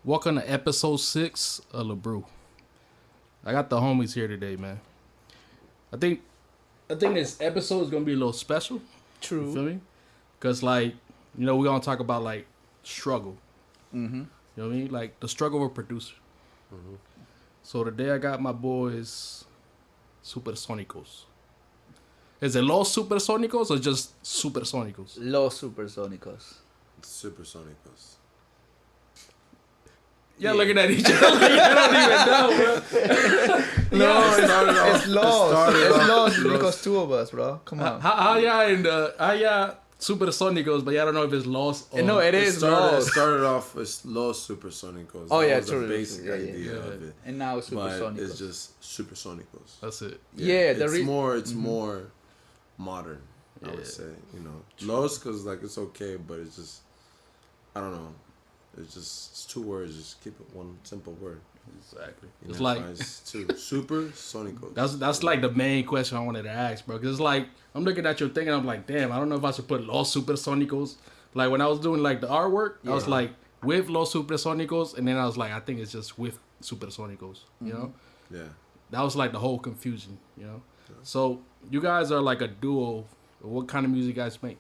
Welcome to episode 6 of LeBrew. I got the homies here today, man. I think this episode is gonna be a little special. True. You feel me? Cause we're gonna talk about struggle. Mm-hmm. You know what I mean? Like the struggle of a producer. Mm-hmm. So today I got my boys, Supersónicos. Is it Los Supersónicos or just Supersónicos? Los Supersónicos. Supersónicos. Y'all looking at each other like you don't even know, bro. No, it's Los. It's Los Los. because two of us, bro. Come on. How y'all Supersónicos, but y'all don't know if it's Los or... No, it is It Los. started off as Los Supersónicos. Oh, That yeah, was true. the basic Yeah, idea yeah. of it. And now it's But Supersónicos. it's just Supersónicos. That's it. Yeah, the it's more modern, I Yeah. would say. Los, because it's okay, but it's just, I don't know. It's two words. Just keep it one simple word. Exactly. You It's know, like... it's two. Supersónicos. That's like the main question I wanted to ask, bro. Cause it's like I'm looking at your thing and I'm like, damn, I don't know if I should put Los Supersónicos. Like when I was doing the artwork, I was like with Los Supersónicos, and then I was like, I think it's just with Supersónicos. You know, Yeah. that was like the whole confusion. You know, so you guys are like a duo. What kind of music you guys make?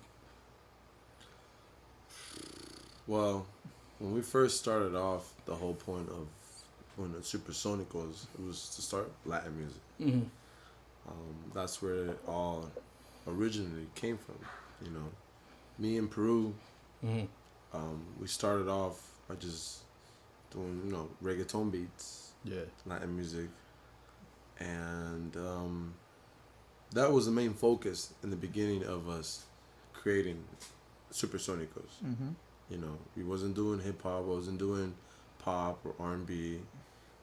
Well, when we first started off, the whole point of when the Supersónicos, it was to start Latin music. Mm-hmm. That's where it all originally came from. Me in Peru, Mm-hmm. we started off by just doing reggaeton beats, Yeah. Latin music, and that was the main focus in the beginning of us creating Supersónicos. Mm-hmm. We wasn't doing hip hop, wasn't doing pop or R&B,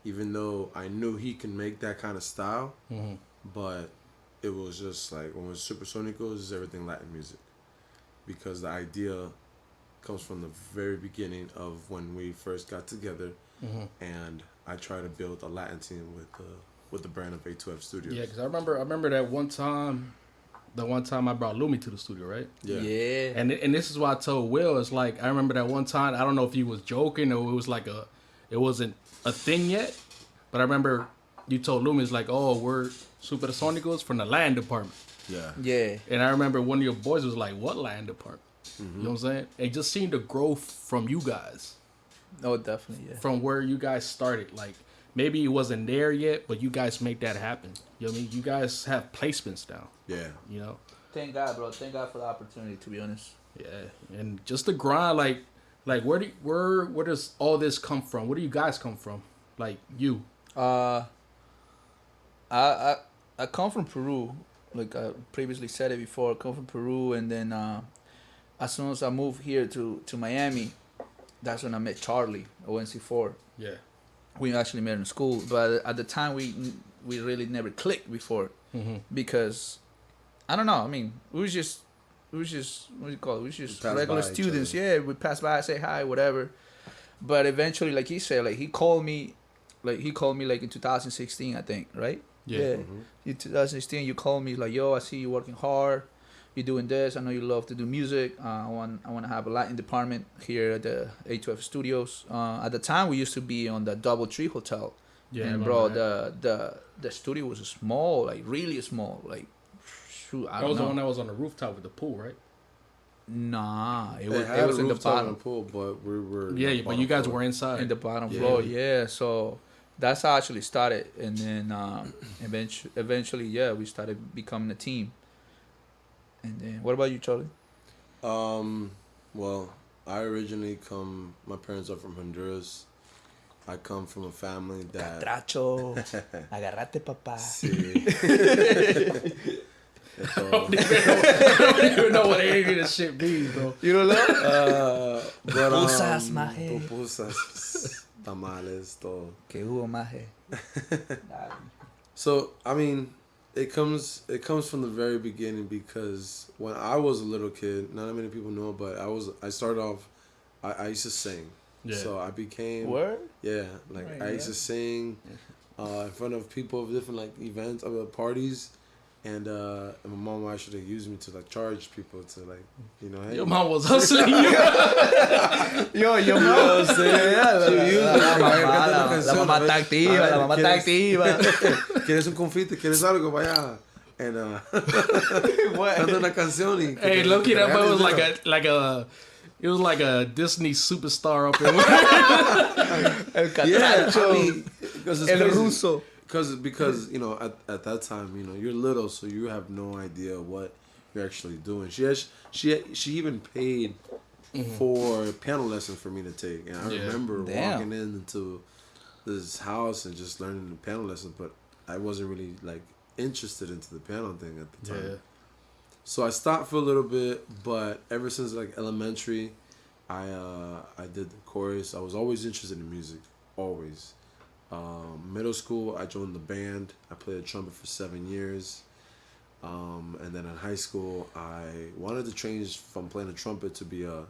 even though I knew he can make that kind of style, Mm-hmm. but it was just like when it was Supersónicos, it's everything Latin music, because the idea comes from the very beginning of when we first got together, Mm-hmm. and I tried to build a Latin team with the brand of A2F Studios. Yeah, because I remember that one time. The one time I brought Lumi to the studio, right? Yeah. And this is why I told Will, it's like, I remember that one time, I don't know if he was joking or it was it wasn't a thing yet, but I remember you told Lumi, it's like, oh, we're Supersónicos from the land department. Yeah. Yeah. And I remember one of your boys was like, what land department? Mm-hmm. You know what I'm saying? It just seemed to grow from you guys, Oh, definitely. Yeah. from where you guys started. Like, maybe it wasn't there yet, but you guys make that happen. You know what I mean? You guys have placements now, Yeah. you know? Thank God, bro. Thank God for the opportunity. To be honest. Yeah, and just the grind, like where does all this come from? Where do you guys come from? Like you. I come from Peru. Like I previously said it before. I come from Peru, and then as soon as I moved here to Miami, that's when I met Charlie, ONC4. Yeah. We actually met in school, but at the time we really never clicked before, Mm-hmm. because I don't know. I mean, we was just what do you call it? We was just Pass regular by each students. other. Yeah, we pass by, say hi, whatever. But eventually, like he said, he called me in 2016, I think, right? Yeah. Mm-hmm. In 2016, you called me like, yo, I see you working hard. You're doing this. I know you love to do music. I want to have a Latin department here at the A2F Studios. At the time, we used to be on the DoubleTree Hotel. Yeah. And bro, the studio was small, like really small. Like, shoot, I that don't was know. the one that was on the rooftop with the pool, right? Nah, it They was had in a the rooftop bottom, and a pool, but we were Yeah, on the but you bottom guys floor. were inside. in the bottom Yeah. floor. Yeah, so that's how I actually started, and then eventually, yeah, we started becoming a team. And then, what about you, Charlie? Well, I originally my parents are from Honduras. I come from a family that... Tracho, agarrate, papá. Sí. I don't even know what any of this shit means, bro. You don't know? But, Pupusas, maje. pupusas, tamales, todo. Que hubo, maje. So, I mean, it comes from the very beginning, because when I was a little kid, not many people know, but I started off, I used to sing. Yeah. So I became... Word? Yeah, like Right, I used to sing in front of people of different events, parties, And my mom actually used me to like charge people to like, you know, hey. Your mom was hustling you. Yo, You know what I'm saying? Yeah, She used me. la mamá está activa, la mamá está activa. ¿Quieres un confite? ¿Quieres algo? Vaya. And canta una canción y Hey, Loki, that boy was it was like a Disney superstar up there. El yeah, catracho, I mean, because it's el crazy. ruso. Because you know at that time, you know, you're little, so you have no idea what you're actually doing. She even paid for piano lessons for me to take, and I remember walking into this house and just learning the piano lessons, but I wasn't really like interested into the piano thing at the time. Yeah. So I stopped for a little bit, but ever since like elementary, I did the chorus. I was always interested in music, always. Middle school, I joined the band. I played the trumpet for 7 years. And then in high school, I wanted to change from playing the trumpet to be a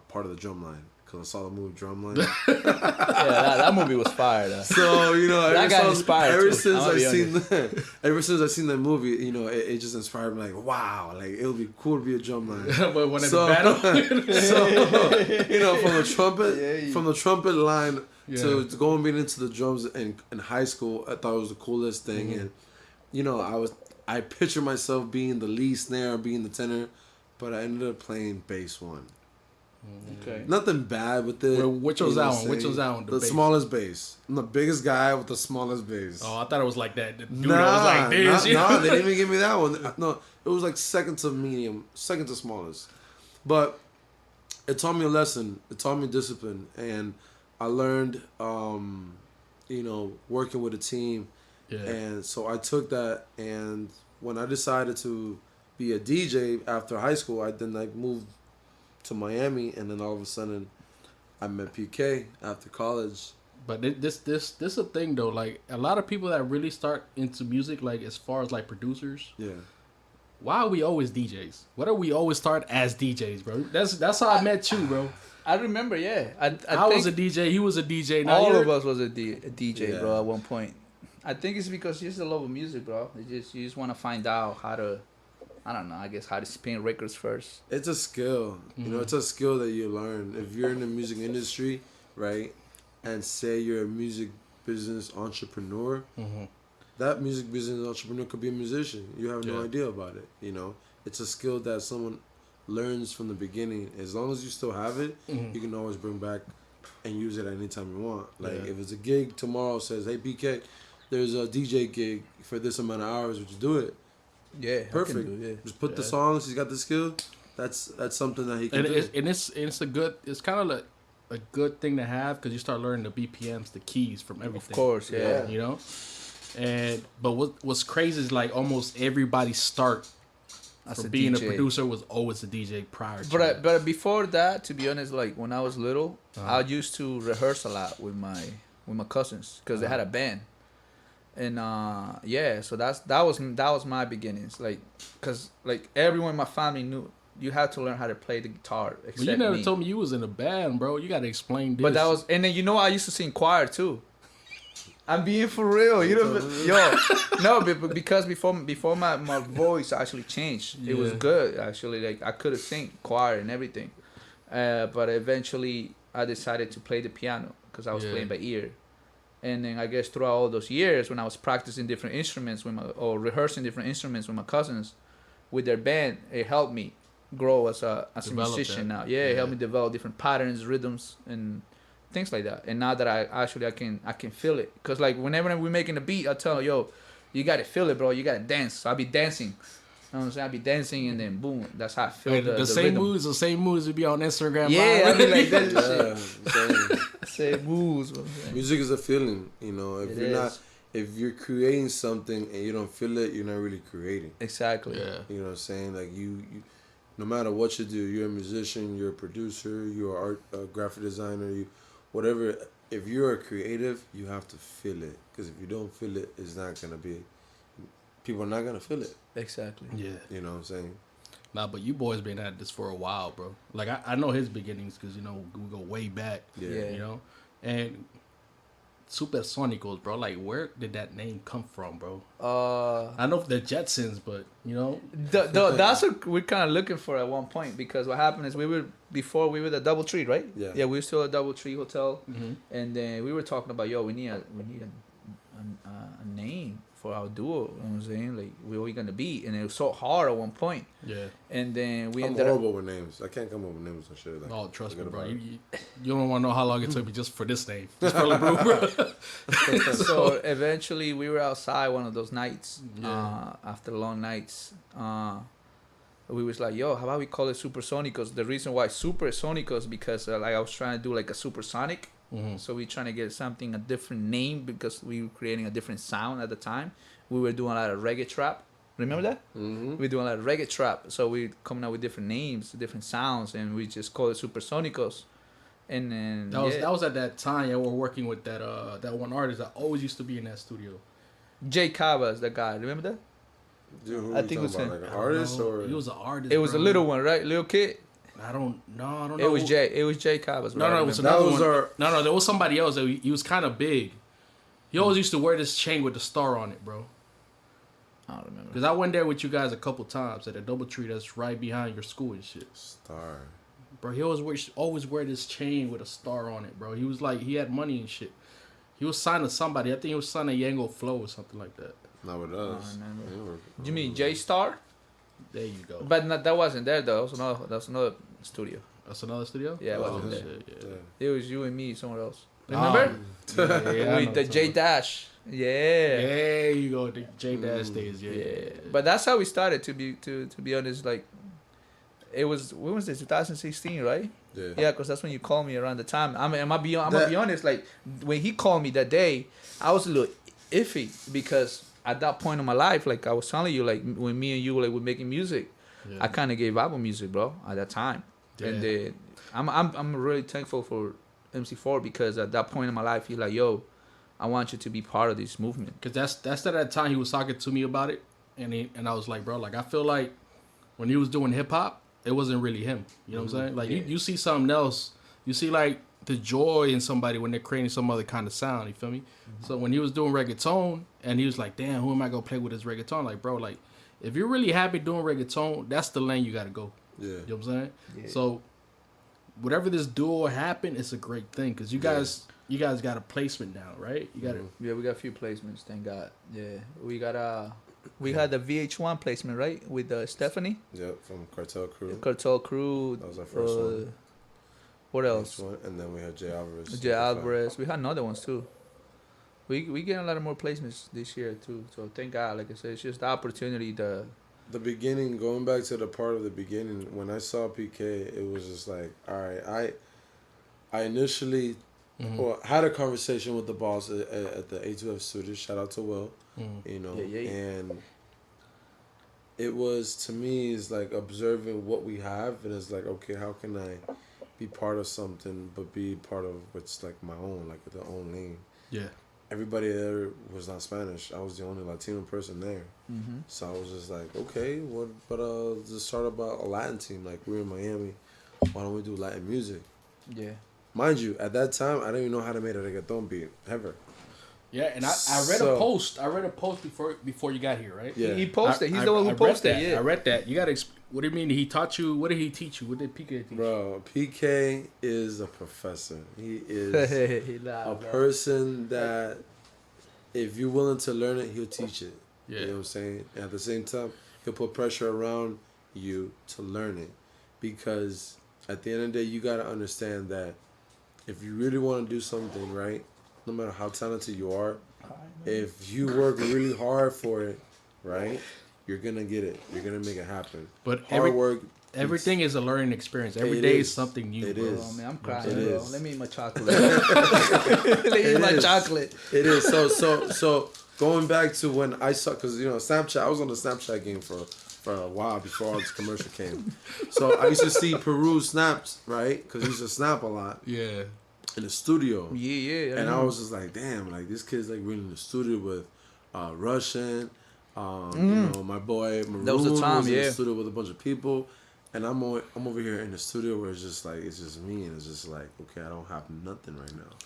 part of the drum line. Because I saw the movie Drumline. Yeah, that movie was fire. Though. So, you know, that got inspired ever too. since I seen that movie, you know, it just inspired me like, wow, like it would be cool to be a drum line. But when in the battle, so, you know, from the trumpet line to going being into the drums in high school, I thought it was the coolest thing. And, you know, I picture myself being the lead snare, being the tenor, but I ended up playing bass one. Okay. Nothing bad with it. Well, which was that one? Which was that one? The smallest bass. I'm the biggest guy with the smallest bass. Oh, I thought it was like that. The dude that was like this. Nah, they didn't even give me that one. No, it was like second to medium, second to smallest. But it taught me a lesson. It taught me discipline. And I learned, you know, working with a team. Yeah. And so I took that. And when I decided to be a DJ after high school, I then like moved to Miami, and then all of a sudden I met PK after college. But this a thing though. Like a lot of people that really start into music, like as far as like producers. Yeah. Why are we always DJs? Why do we always start as DJs, bro? That's how I met you, bro. I remember, yeah. I I was think a DJ. He was a DJ. Now all of us was a DJ, Yeah. bro. At one point, I think it's because it's the love of music, bro. You just want to find out how to. I don't know, I guess how to spin records first. It's a skill. You know, it's a skill that you learn. If you're in the music industry, right, and say you're a music business entrepreneur, that music business entrepreneur could be a musician. You have no idea about it, you know. It's a skill that someone learns from the beginning. As long as you still have it, you can always bring back and use it anytime you want. Like, if it's a gig tomorrow says, hey, BK, there's a DJ gig for this amount of hours, would you do it? Yeah, Perfect. I can do, yeah. Just put the songs. He's got the skill. That's something that he can do. It's a good. It's kind of like a good thing to have because you start learning the BPMs, the keys from everything. Of course, yeah. You know, but what's crazy is like almost everybody start As from a being DJ. a producer was always a DJ prior to But it. but before that, to be honest, like when I was little, I used to rehearse a lot with my cousins because they had a band, and so that was my beginnings. Like, cause like everyone in my family knew you had to learn how to play the guitar. But Except you never me. told me you was in a band, bro. You gotta explain this. But that was, and then I used to sing choir too. I'm being for real. You know, no, but because before my voice actually changed, it was good actually. Like I could have sing choir and everything, but eventually I decided to play the piano because I was playing by ear, and then I guess throughout all those years when I was practicing different instruments or rehearsing different instruments with my cousins, with their band, it helped me grow as a musician now. Yeah, it helped me develop different patterns, rhythms, and things like that. And now that I can feel it, cause like whenever we're making a beat, I tell yo, you gotta feel it, bro. You gotta dance. So I'll be dancing. You know what I'm saying? I'll be dancing and then boom, that's how I feel the same rhythm. the same moves would be on Instagram. Yeah, Live. I be like that. Yeah, Same moves. Bro. music is a feeling, you know. If you're creating something and you don't feel it, you're not really creating. Exactly. Yeah. You know what I'm saying? Like you no matter what you do, you're a musician, you're a producer, you're a graphic designer, whatever. If you're a creative, you have to feel it. Because if you don't feel it, it's not gonna be. People are not gonna feel it. Exactly. Yeah. You know what I'm saying? Nah, but you boys been at this for a while, bro. Like I know his beginnings because you know we go way back. Yeah. Yeah. You know, and Supersonicos, bro. Like, where did that name come from, bro? Uh, I know the Jetsons, but you know, that's what we're kind of looking for at one point, because what happened is we were the DoubleTree, right? Yeah. Yeah, we were still a DoubleTree hotel, Mhm. and then we were talking about, yo, we need a name for our duo. You know what I'm saying? Like, where we gonna be? And it was so hard at one point, yeah. and then we I'm ended up. horrible with names. I can't come up with names and shit. Like, Oh, trust me, forget bro. about it. You don't want to know how long it took me just for this name, just for LeBron, bro. So eventually we were outside one of those nights, Yeah. after long nights, we was like, yo, how about we call it Supersonicos? The reason why Supersonicos, because like I was trying to do like a supersonic, Mhm. so we trying to get something, a different name, because we were creating a different sound at the time. We were doing a lot of reggae trap, remember that? Mm-hmm. We were doing a lot of reggae trap, so we coming up with different names, different sounds, and we just call it Supersonicos. And then That was at that time. Yeah, we're working with that one artist that always used to be in that studio. Jay Cavas, the guy, remember that? Dude, who I you think it was talking him. about? Like I an don't artist know. or He was an artist. It was bro. a little one, right? Little kid. I don't know. It was Jay Cavas. No, it was That another was one. our- No, there was somebody else. He was kind of big. He always used to wear this chain with the star on it, bro. I don't remember. Because I went there with you guys a couple times at a DoubleTree that's right behind your school and shit. Star. Bro, he always wear this chain with a star on it, bro. He was like, he had money and shit. He was signed to somebody. I think he was signed to Yango Flow or something like that. Not with us. remember. You mean J Star? There you go. But that wasn't there though. That was another studio. That's another studio? Yeah, it Oh, wasn't there. shit, yeah. Yeah. It was you and me, somewhere else. Remember? Yeah, yeah, I know With the what J you're talking Dash. Yeah. about. There you go. The J Dash days. Yeah. Yeah. But that's how we started. To be honest, like, it was, when was this? 2016, right? Yeah. Yeah, because that's when you called me around the time. I'm gonna be honest. Like, when he called me that day, I was a little iffy, because at that point in my life, like I was telling you, like when me and you like were making music, Yeah. I kind of gave up on music, bro, at that time. Yeah. And then I'm really thankful for MC4, because at that point in my life, he's like, yo, I want you to be part of this movement. Cause that's at that time he was talking to me about it, and I was like, bro, like I feel like when he was doing hip hop, it wasn't really him. You know what I'm saying? Like you see something else. You see like the joy in somebody when they're creating some other kind of sound. You feel me? So when he was doing reggaeton, and he was like, damn, who am I gonna play with this reggaeton? Like, bro, like if you're really happy doing reggaeton, that's the lane you gotta go. Yeah. You know what I'm saying? Yeah. So whatever this duo happened, it's a great thing, cause you guys got a placement now, right? You got it. Yeah, we got a few placements, thank God. Yeah, we had the VH1 placement, right, with Stephanie, Yep, from Cartel Crew. Cartel Crew. That was our first one. What else? Next one, and then we had Jay Alvarez. Jay Alvarez. We had other ones too. We getting a lot of more placements this year too. So thank God. Like I said, it's just the opportunity to. The beginning, going back to the part of the beginning, when I saw PK, it was just like, all right, I initially well, had a conversation with the boss at the A2F studio. Shout out to Will, you know, Yeah. and it was, to me, is like observing what we have, and it's like, okay, how can I be part of something, but be part of what's like my own, like the own lane. Yeah. Everybody there was not Spanish. I was the only Latino person there. Mm-hmm. So I was just like, okay, what? But just start about a Latin team. Like, we're in Miami. Why don't we do Latin music? Yeah. Mind you, at that time, I didn't even know how to make a reggaeton beat ever. Yeah, and I read a post. I read a post before you got here, right? Yeah. He posted. He's I- the one I who read posted. that. Yeah. I read that. You gotta. What do you mean? He taught you? What did he teach you? What did PK teach you? Bro, PK is a professor. He is He laughed, a bro. person that, if you're willing to learn it, he'll teach it. Yeah. You know what I'm saying? And at the same time, he'll put pressure around you to learn it. Because at the end of the day, you got to understand that if you really want to do something, right, no matter how talented you are, if you work really hard for it, right, you're going to get it. You're going to make it happen. But Hard work. everything is a learning experience. Every It day is. is something new. It bro. is. Oh man, I'm crying, It bro. is. Let me eat my chocolate. Let me eat my is. chocolate. It is. So going back to when I saw, because, you know, Snapchat, I was on the Snapchat game for a while before all this commercial came. So I used to see Peru snaps, right? Because he used to snap a lot Yeah. in the studio. Yeah. And I was just like, damn, like this kid's like really in the studio with Russian. You know, my boy Maroon That was the time, in yeah. the studio with a bunch of people. And I'm over here in the studio where it's just me, and it's just like, okay, I don't have nothing right now.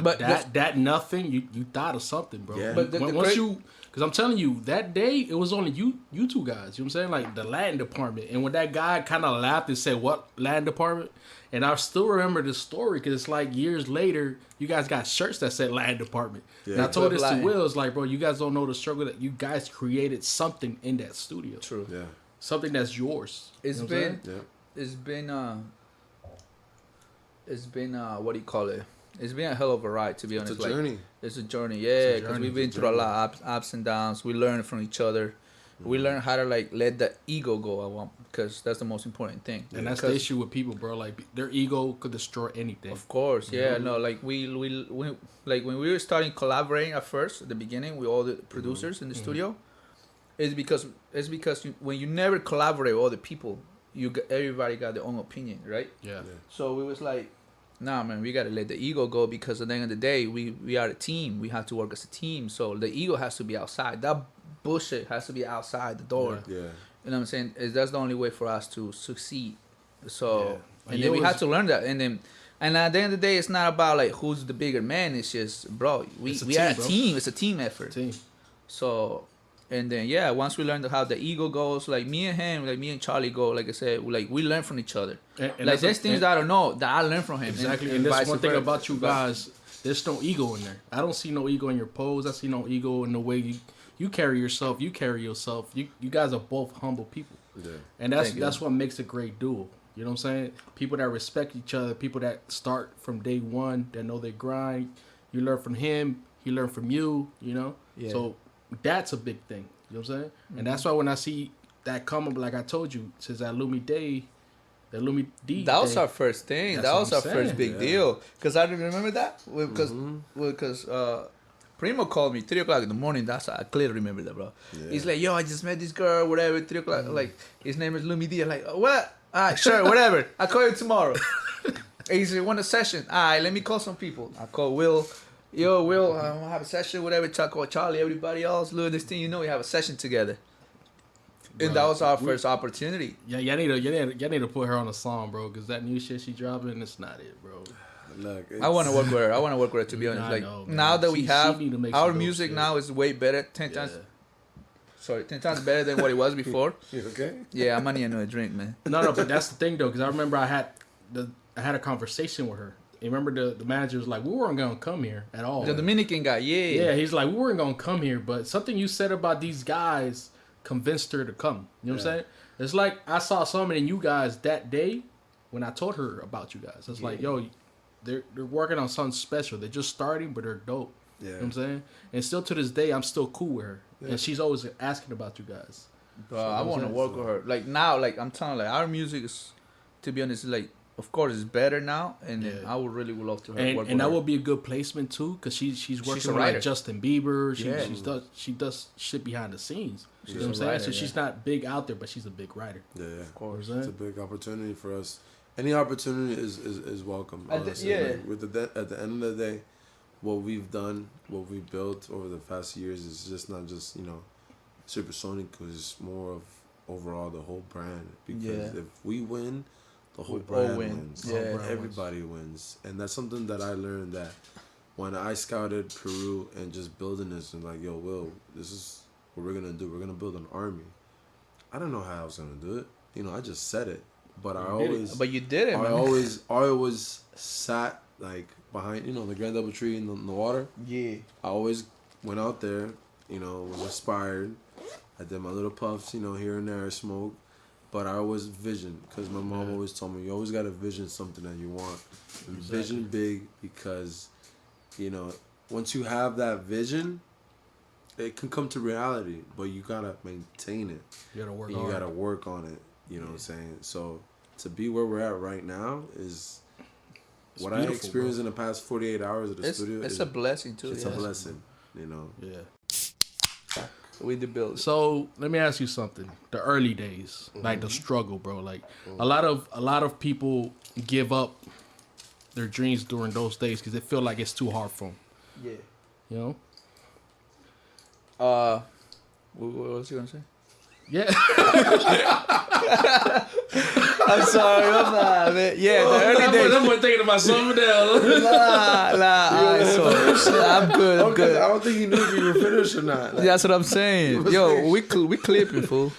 But that nothing, you thought of something, bro. Yeah. But Once you, because I'm telling you, that day it was only you two guys. You know what I'm saying? Like the Latin department. And when that guy kind of laughed and said, "What Latin department?" And I still remember this story because it's like years later, you guys got shirts that said Latin department. Yeah. And I told this to Latin. Will, it's like, bro, you guys don't know the struggle that you guys created something in that studio. True. Yeah. Something that's yours. It's You know what I'm been saying? Yeah. it's been what do you call it? It's been a hell of a ride, to be honest. It's a journey. It's a journey, yeah. Because journey. we've been through a lot of ups and downs. We learn from each other. We learn how to like let the ego go. Because that's the most important thing. And that's the issue with people, bro. Like their ego could destroy anything. Of course, yeah. No, like we like when we were starting collaborating at first, at the beginning, with all the producers in the studio, it's because when you never collaborate with other people, everybody got their own opinion, right? Yeah. So it was like, nah, man, we gotta let the ego go because at the end of the day, we are a team. We have to work as a team. So the ego has to be outside. That bullshit has to be outside the door. Yeah. You know what I'm saying? That's the only way for us to succeed. So Yeah. and then we had to learn that. And at the end of the day, it's not about like who's the bigger man. It's just, bro, we are a bro. team. It's a team effort. Team. So, and then yeah, once we learned how the ego goes, like me and him, like me and Charlie go, like I said, like we learn from each other. And Like that's there's things that I don't know that I learn from him. Exactly. And, and that's vice one thing versa. about you guys. There's no ego in there. I don't see no ego in your pose. I see no ego in the way you carry yourself. You carry yourself. You guys are both humble people. Yeah. And Thank you. that's what makes a great duo. You know what I'm saying? People that respect each other, people that start from day one, that know their grind. You learn from him, he learned from you, you know? Yeah. So that's a big thing. You know what I'm saying? And that's why when I see that come up, like I told you, since that Lumi Day, that Lumi D That was Day, our first thing. That's That what was I'm our first saying. big Yeah. deal. Because I remember that. Because Primo called me 3 o'clock in the morning. That's I clearly remember that, bro. Yeah. He's like, yo, I just met this girl, whatever, 3 o'clock. Like, his name is Lumi D. I'm like, what? All right, sure, whatever. I'll call you tomorrow. And he said, want a session? All right, let me call some people. I call Will. Yo, Will, I want to have a session, whatever. Call Charlie, everybody else. Look, this thing, you know, we have a session together. And that was our first opportunity. Yeah, y'all need to put her on a song, bro, because that new shit she dropping, it's not it, bro. Look, I want to work with her. To be honest. I Like know, man. now that we She have need to make our some dope music shit. now is way better, 10 times. Sorry, 10 times better than what it was before. You okay? Yeah, I'm need another drink, man. No, but that's the thing though, because I remember I had a conversation with her. And remember the manager was like, we weren't gonna come here at all. The Dominican guy, yeah. Yeah, he's like, we weren't gonna come here, but something you said about these guys convinced her to come. You know what I'm saying? It's like I saw something in you guys that day when I told her about you guys. It's like, yo, they're working on something special. They're just starting, but they're dope. Yeah. You know what I'm saying? And still to this day, I'm still cool with her. Yeah. And she's always asking about you guys. Bro, I want to work with her. Like now, like I'm telling you, like our music is, to be honest, like of course it's better now, and then Yeah. I would really would love to work And with that her. would be a good placement too, because she's working a with writer. like Justin Bieber. Yeah. She does shit behind the scenes. You know She's what I'm a saying? writer, So yeah. she's not big out there, but she's a big writer. Yeah. Of Of course. It's a big opportunity for us. Any opportunity is welcome. Honestly. yeah. Like, at the end of the day, what we've done, what we've built over the past years is just not just Supersonic, it's more of overall the whole brand. Because Yeah. if we win, the whole We all brand win. wins. Yeah. brand Everybody wins, and that's something that I learned that when I scouted Peru and just building this and like, yo, Will, this is what we're gonna do. We're gonna build an army. I don't know how I was gonna do it. I just said it, but I You did it. always, But you did it, I man. always sat like behind, the Grand Double Tree in the water. Yeah. I always went out there, was inspired. I did my little puffs, here and there, smoke. But I always vision, because my mom always told me, you always got to vision something that you want. And vision big, because, once you have that vision, it can come to reality. But you got to maintain it. You gotta work And hard. you got to work on it. You know what I'm saying? So to be where we're at right now is what I beautiful, experienced in the past 48 hours at the studio. It's is a blessing too. It's yeah. a blessing, Yeah. We the build. So let me ask you something. The early days, like the struggle, bro. Like a lot of people give up their dreams during those days because they feel like it's too hard for them. Yeah. You know? What was you gonna say? Yeah. I'm sorry, I'm not, man. Yeah, the early days. I'm thinking about something else. Alright, I'm good. I'm Okay, good. I don't think he knew if you were finished or not. Like, That's what I'm saying. was Yo, like- we clipping, fool.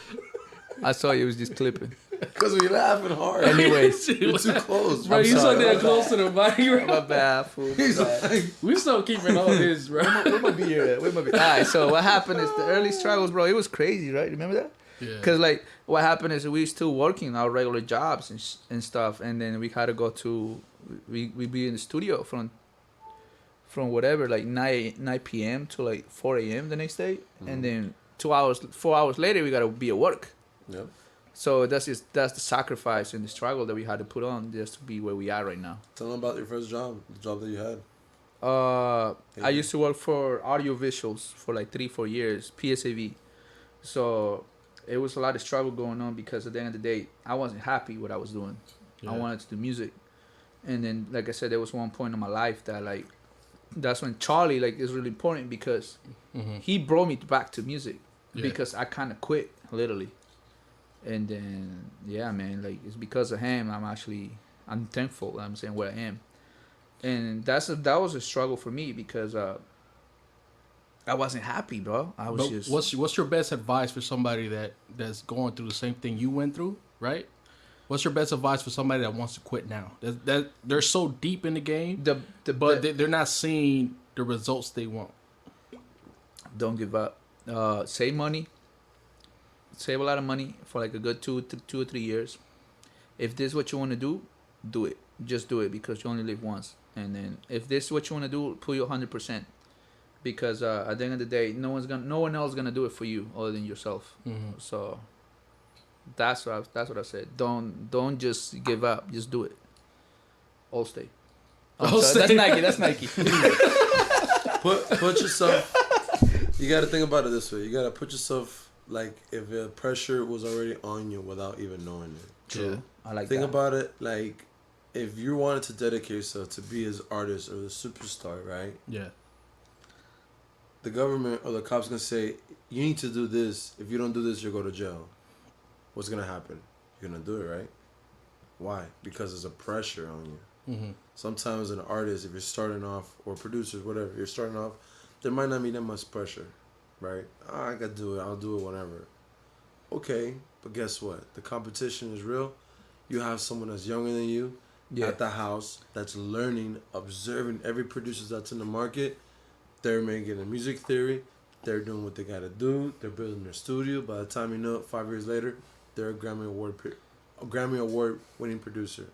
I saw you was just clipping. because we laughing hard. Anyways, We're too close. Bro, I'm you so sorry. damn close to the mic, my bro. bad, fool. He's like, We still keeping all this, bro. Where my beer at? Where my beer? Alright, so what happened is the early struggles, bro. It was crazy, right? Remember that? Yeah. Cause like what happened is we still working our regular jobs and stuff, and then we had to go to we be in the studio from whatever like 9 p.m. to like 4 a.m. the next day, and then 4 hours later we gotta be at work. yep. So that's the sacrifice and the struggle that we had to put on just to be where we are right now. Tell them about your first job, the job that you had. I used to work for audio visuals for like 3-4 years, PSAV. So it was a lot of struggle going on because at the end of the day, I wasn't happy what I was doing. Yeah. I wanted to do music. And then, like I said, there was one point in my life that like, that's when Charlie like is really important because he brought me back to music because I kind of quit literally. And then, yeah, man, like it's because of him. I'm thankful that I'm saying where I am. And that was a struggle for me because I wasn't happy, bro. I was But just. what's your best advice for somebody that's going through the same thing you went through, right? What's your best advice for somebody that wants to quit now? That they're so deep in the game, but they're not seeing the results they want. Don't give up. Save money. Save a lot of money for like a good 2 or 3 years. If this is what you want to do it. Just do it because you only live once. And then if this is what you want to do, put your 100%. Because at the end of the day, no one else gonna do it for you other than yourself. So that's what I said. Don't just give up. Just do it. All stay. That's Nike. That's Nike. Put yourself. You got to think about it this way. You got to put yourself like if the pressure was already on you without even knowing it. True. I like Think that. about it like if you wanted to dedicate yourself to be his artist or the superstar, right? Yeah. The government or the cops gonna say you need to do this. If you don't do this, you'll go to jail. What's gonna happen? You're gonna do it, right? Why? Because there's a pressure on you. Sometimes an artist, if you're starting off, or producers, whatever, you're starting off, there might not be that much pressure, right? I gotta do it. I'll do it whenever. Okay, but guess what? The competition is real. You have someone that's younger than you at the house that's learning, observing every producer that's in the market. They're making a music theory. They're doing what they gotta do. They're building their studio. By the time you know it, 5 years later, they're a Grammy Award winning producer.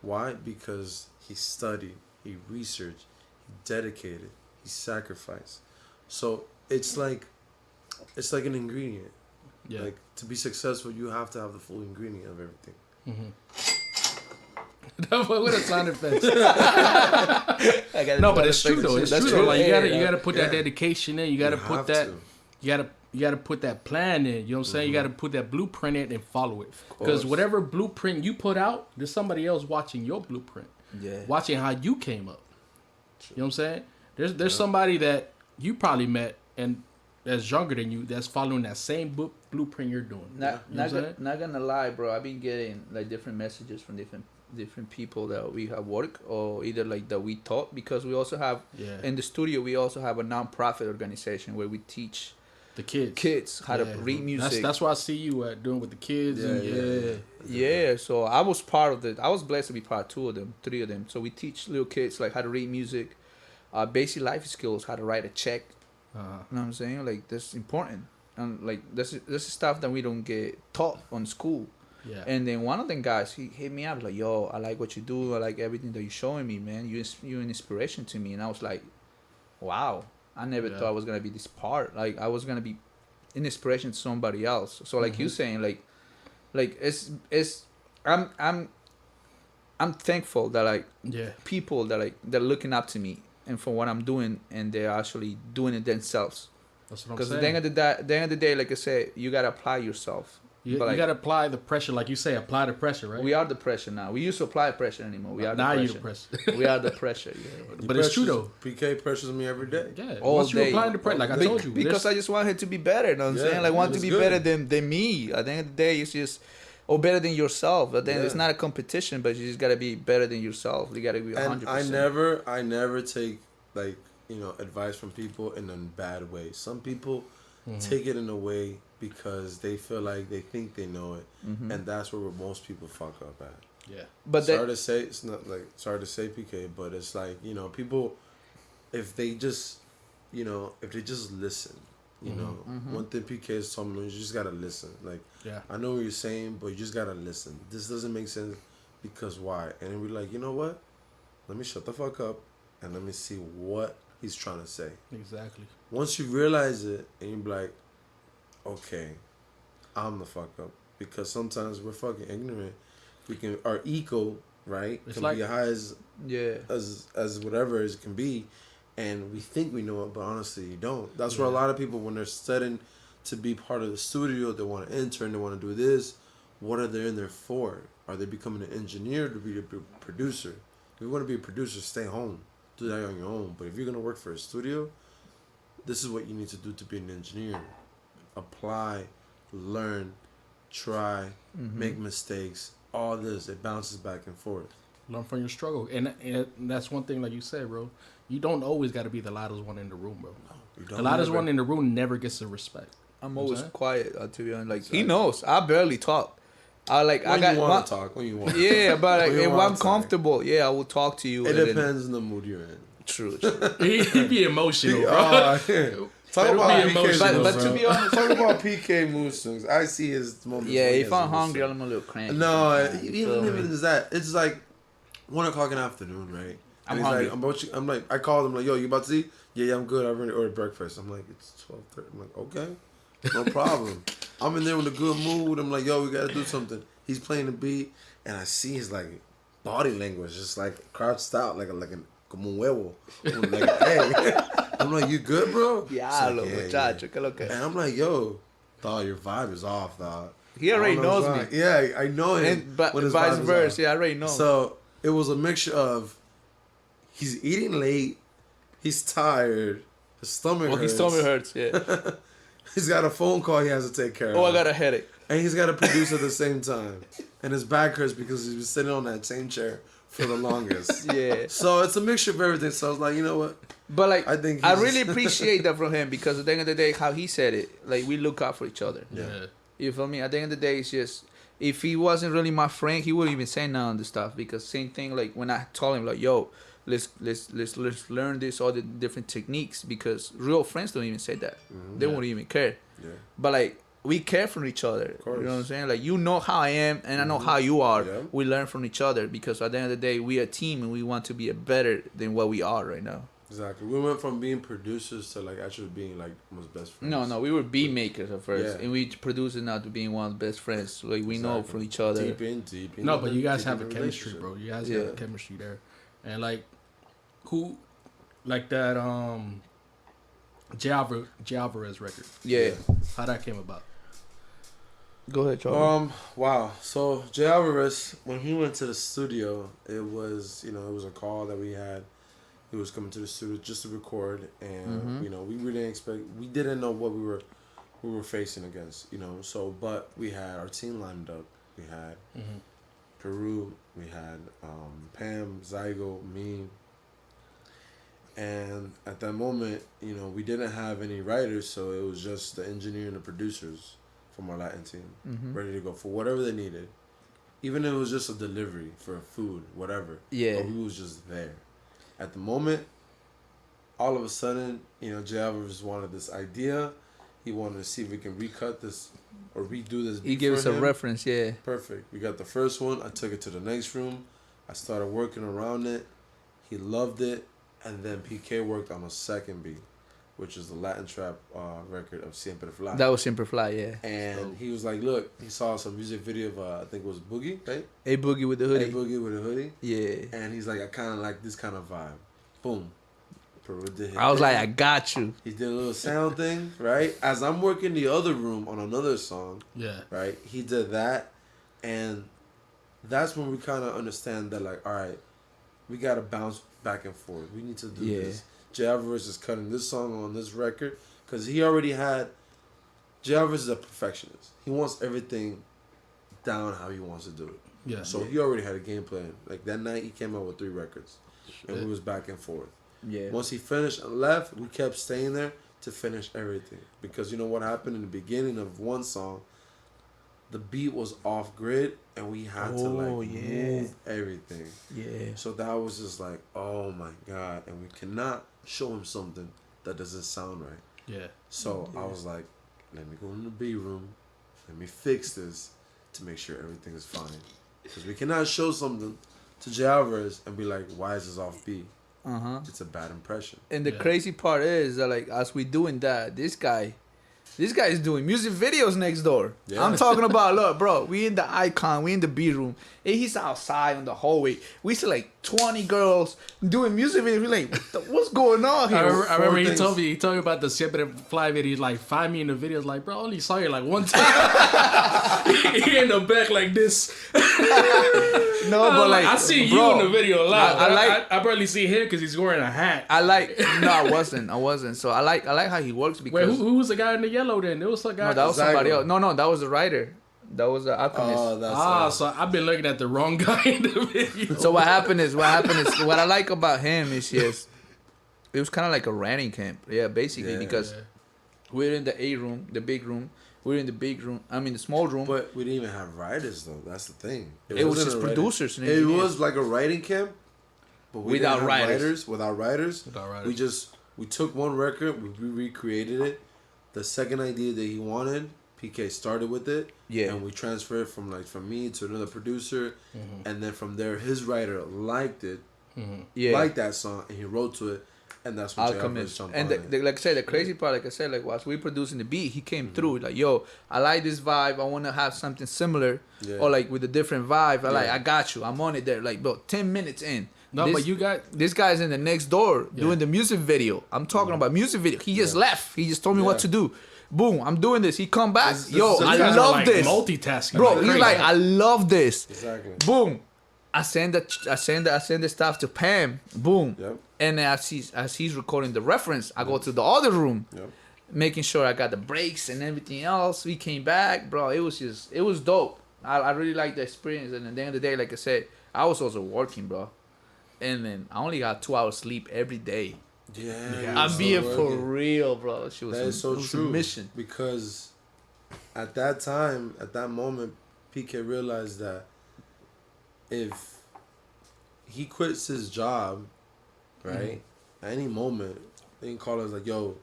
Why? Because he studied, he researched, he dedicated, he sacrificed. So it's like an ingredient. Yeah. Like to be successful, you have to have the full ingredient of everything. What a sound effect. I got No, but it's true though. It's That's true true. though. Like Yeah, you gotta put that yeah. dedication in. You gotta You put have that. to. You gotta put that plan in. You know what I'm saying? You gotta put that blueprint in and follow it. Because whatever blueprint you put out, there's somebody else watching your blueprint. Yeah. Watching how you came up. You know what I'm saying? There's somebody that you probably met and that's younger than you that's following that same blueprint you're doing. Not You know what I'm saying? not gonna lie, bro. I've been getting like different messages from different people that we have work or either like that we taught because we also have in the studio we also have a non-profit organization where we teach The kids how to read music. That's what I see you at doing with the kids. Yeah, so I was part of I was blessed to be part of 3 of them. So we teach little kids like how to read music, basic life skills, how to write a check. You know what I'm saying? Like that's important, and like this is stuff that we don't get taught on school. Yeah. And then one of them guys, he hit me up like, "Yo, I like what you do. I like everything that you're showing me, man. You're an inspiration to me." And I was like, "Wow, I never thought I was gonna be this part. Like I was gonna be an inspiration to somebody else." So like you saying, like it's I'm thankful that like people that like they're looking up to me and for what I'm doing and they're actually doing it themselves. That's what I'm Because saying. at the end of the day, like I said, you gotta apply yourself. You like, gotta apply the pressure, like you say, apply the pressure, right? we are the pressure now. We used to apply pressure anymore. We are now the you're pressure. the pressure. We are the pressure. Yeah. But it's true though. PK pressures me every day. Yeah. All Once you day. applying the pressure, like I Be- told you, because I just want him to be better. You know what I'm Yeah, saying? Like want to it's be good. better than me. At the end of the day, it's just better than yourself. But then it's not a competition, but you just gotta be better than yourself. You gotta be 100%. And I never take like advice from people in a bad way. Some people take it in a way because they feel like they think they know it, and that's where most people fuck up at. Yeah. But sorry to say, it's not like sorry to say, PK, but it's like people, if they just listen. One thing PK is telling me, you just gotta listen. Like, I know what you're saying, but you just gotta listen. This doesn't make sense because why? And we're like, you know what? Let me shut the fuck up and let me see what he's trying to say. Exactly. Once you realize it and you be like, okay, I'm the fuck up, because sometimes we're fucking ignorant. Our ego, right, it's can like, be high as whatever as it can be. And we think we know it, but honestly, you don't. That's where a lot of people, when they're studying to be part of the studio, they want to intern, they want to do this. What are they in there for? Are they becoming an engineer to be a producer? If you want to be a producer, stay home. Do that on your own. But if you're going to work for a studio, this is what you need to do to be an engineer. Apply, learn, try, make mistakes. All this, it bounces back and forth. Learn from your struggle. And that's one thing, like you said, bro. You don't always got to be the loudest one in the room, bro. No, you don't. The loudest one in the room never gets the respect. I'm always quiet, to be honest. Like, he knows. I barely talk. I want to talk. When you want. Yeah, but like, if I'm comfortable, I will talk to you. It depends on the mood you're in. True. He be emotional, bro. Talk about PK, but to be honest, talk about PK mood swings. I see his moments. Yeah, if I'm hungry, I'm a little cranky. No, even is that. It's like 1 o'clock in the afternoon, right? I'm hungry. Like, I called him like, yo, you about to eat? Yeah, I'm good. I already ordered breakfast. I'm like, it's 12:30. I'm like, okay, no problem. I'm in there with a good mood. I'm like, yo, we gotta do something. He's playing the beat, and I see his like body language, just like crouched out, like a como un huevo. I'm like, hey, I'm like, you good, bro? Diablo, muchacho, que lo que. And I'm like, yo, dog, your vibe is off, dog. He already knows me. Yeah, I know him. But vice versa, I already know. So it was a mixture of he's eating late, he's tired, his stomach hurts. His stomach hurts, yeah. He's got a phone call he has to take care of. Oh, I got a headache. And he's got to produce at the same time. And his back hurts because he's been sitting on that same chair for the longest. Yeah. So it's a mixture of everything. So I was like, you know what? But like, I really appreciate that from him, because at the end of the day, how he said it, like, we look out for each other. Yeah. You feel me? At the end of the day, it's just, if he wasn't really my friend, he wouldn't even say none of the stuff. Because same thing, like when I told him, like, yo, let's learn this, all the different techniques, because real friends don't even say that. They won't even care. Yeah. But like, we care for each other. You know what I'm saying? Like, you know how I am, and I know how you are. Yeah. We learn from each other, because at the end of the day, we are a team, and we want to be better than what we are right now. Exactly. We went from being producers to like actually being like almost best friends. No, we were beat makers at first, and we producers now to being one of the best friends. Like, we know from each other. Deep in. No, but you guys have a chemistry, bro. You guys have a chemistry there, and like, who, like that Jay Alvarez record. Yeah. How that came about. Go ahead, Charlie. Wow. So Jay Alvarez, when he went to the studio, it was a call that we had. He was coming to the studio just to record, and we really we didn't know what we were facing against, So, but we had our team lined up. We had Peru, we had Pam, Zygo, me, and at that moment, we didn't have any writers, so it was just the engineer and the producers from our Latin team ready to go for whatever they needed, even if it was just a delivery for food, whatever. Yeah, but we was just there. At the moment, all of a sudden, Jay Alvarez wanted this idea. He wanted to see if we can recut this or redo this beat. He gave us a reference, yeah. Perfect. We got the first one. I took it to the next room. I started working around it. He loved it. And then PK worked on a second beat, which is the Latin trap record of Siempre Fly. That was Siempre Fly, yeah. And he was like, look, he saw some music video of, I think it was Boogie, right? A Boogie with the hoodie. A Boogie with the hoodie. Yeah. And he's like, I kind of like this kind of vibe. Boom. I was like, I got you. He did a little sound thing, right? As I'm working the other room on another song, right? He did that. And that's when we kind of understand that, like, all right, we got to bounce back and forth. We need to do this. Jay Alvarez is cutting this song on this record because he already had. Jay Alvarez is a perfectionist. He wants everything down how he wants to do it. Yeah. So he already had a game plan. Like that night, he came out with 3 records, and we was back and forth. Yeah. Once he finished and left, we kept staying there to finish everything. Because you know what happened in the beginning of one song? The beat was off grid and we had to move everything. Yeah. So that was just like, oh my God. And we cannot show him something that doesn't sound right. Yeah. So I was like, let me go in the B room. Let me fix this to make sure everything is fine. Because we cannot show something to Jay Alvarez and be like, why is this off beat? It's a bad impression. And the crazy part is that, like, as we doing that, this guy is doing music videos next door. Yeah. I'm talking about, look, bro, we in the Icon, we in the B room, and he's outside on the hallway. We see like 20 girls doing music videos. We're like, what's going on here? I remember he told me about the Siempre Fly video. He's like, find me in the videos. Like, bro, I only saw you like one time. He in the back like this. No, but like, I see you bro, in the video a lot. I I barely see him because he's wearing a hat. I wasn't. So I like how he works because. Wait, who was the guy in the yellow then? It was a guy. No, that was somebody else. No, that was the writer. That was the Alchemist. Oh, that's so I've been looking at the wrong guy in the video. So what happened is what I like about him is it was kind of like a ranting camp. Yeah, basically because we're in the A room, the big room. We're in the big room. I mean the small room. But we didn't even have writers though. That's the thing. It was wasn't just a writer. producers and It engineers. was like a writing camp, but we Without didn't have writers. Without writers. Without writers. We took one record, we recreated it. The second idea that he wanted, PK started with it. Yeah. And we transferred from me to another producer, and then from there his writer liked it, liked that song, and he wrote to it, and that's when Jay Alvarez Alchemist. jumped And on it. like I said, the crazy part, like I said, like whilst we producing the beat, he came through like, yo, I like this vibe. I want to have something similar, or like with a different vibe. I got you. I'm on it there. Like, bro, 10 minutes in. No, but you got This guy's in the next door doing the music video. I'm talking about music video. He just left. He just told me what to do. Boom, I'm doing this. He come back. Yo, so I you guys are, love like, this. multitasking, Bro, like he's crazy. like, I love this. Exactly. Boom. I send the stuff to Pam. Boom. Yep. And then as he's recording the reference, I go to the other room, Yep. making sure I got the breaks and everything else. We came back, bro. It was dope. I really liked the experience. And at the end of the day, like I said, I was also working, bro. And then I only got 2 hours sleep every day. Yeah. I'm so being for working. real, bro. That Is so true. Mission. Because at that time, at that moment, PK realized that if he quits his job, right, at any moment, they can call us like, yo,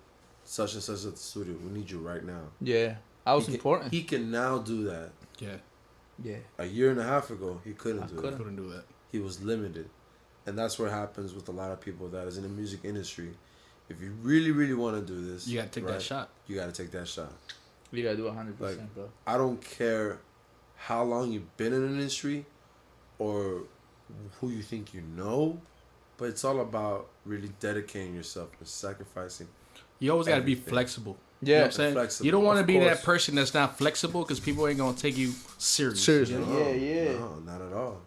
such and such at the studio. We need you right now. Yeah, I was He important. He can now do that. Yeah. A year and a half ago, he couldn't do it. couldn't do that. He was limited. And that's what happens with a lot of people that is in the music industry. If you really, really want to do this, You gotta take that shot. You got to take that shot. You gotta do 100%, Like, bro. I don't care how long you've been in the industry or who you think you know, but it's all about really dedicating yourself and sacrificing. You always gotta be Everything. flexible. Yeah, You know what I'm saying? flexible, You don't want to of be course. that person that's not flexible because people ain't gonna take you serious. Seriously. you know? Yeah. No, not at all.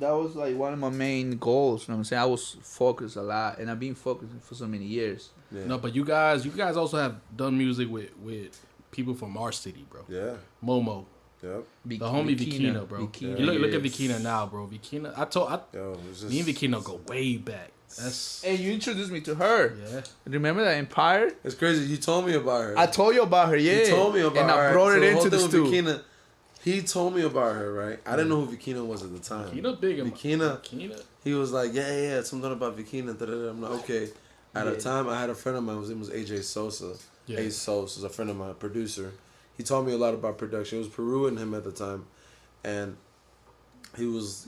That was like one of my main goals. You know what I'm saying? I was focused a lot, and I've been focusing for so many years. Yeah. No, but you guys also have done music with people from our city, bro. Yeah. Momo, Yep. the homie Vikina, bro. Vikina, You look at yes. Vikina now, bro. Vikina, Yo, it's just, me and Vikina go way back. That's And you introduced me to her. yeah. Remember that Empire? it's crazy. You told me about her. I told you about her, yeah. You told me about and her. I brought So it the into whole the thing with stew. Vikina, he told me about her, right? I didn't know who Vikina was at the time. Vikina big. Vikina. He was like, yeah, something about Vikina. Da-da-da. I'm like, okay. At the time, I had a friend of mine. His name was AJ Sosa. Yeah. Ace Sosa is a friend of mine, a producer. He taught me a lot about production. It was Peru and him at the time, and he was,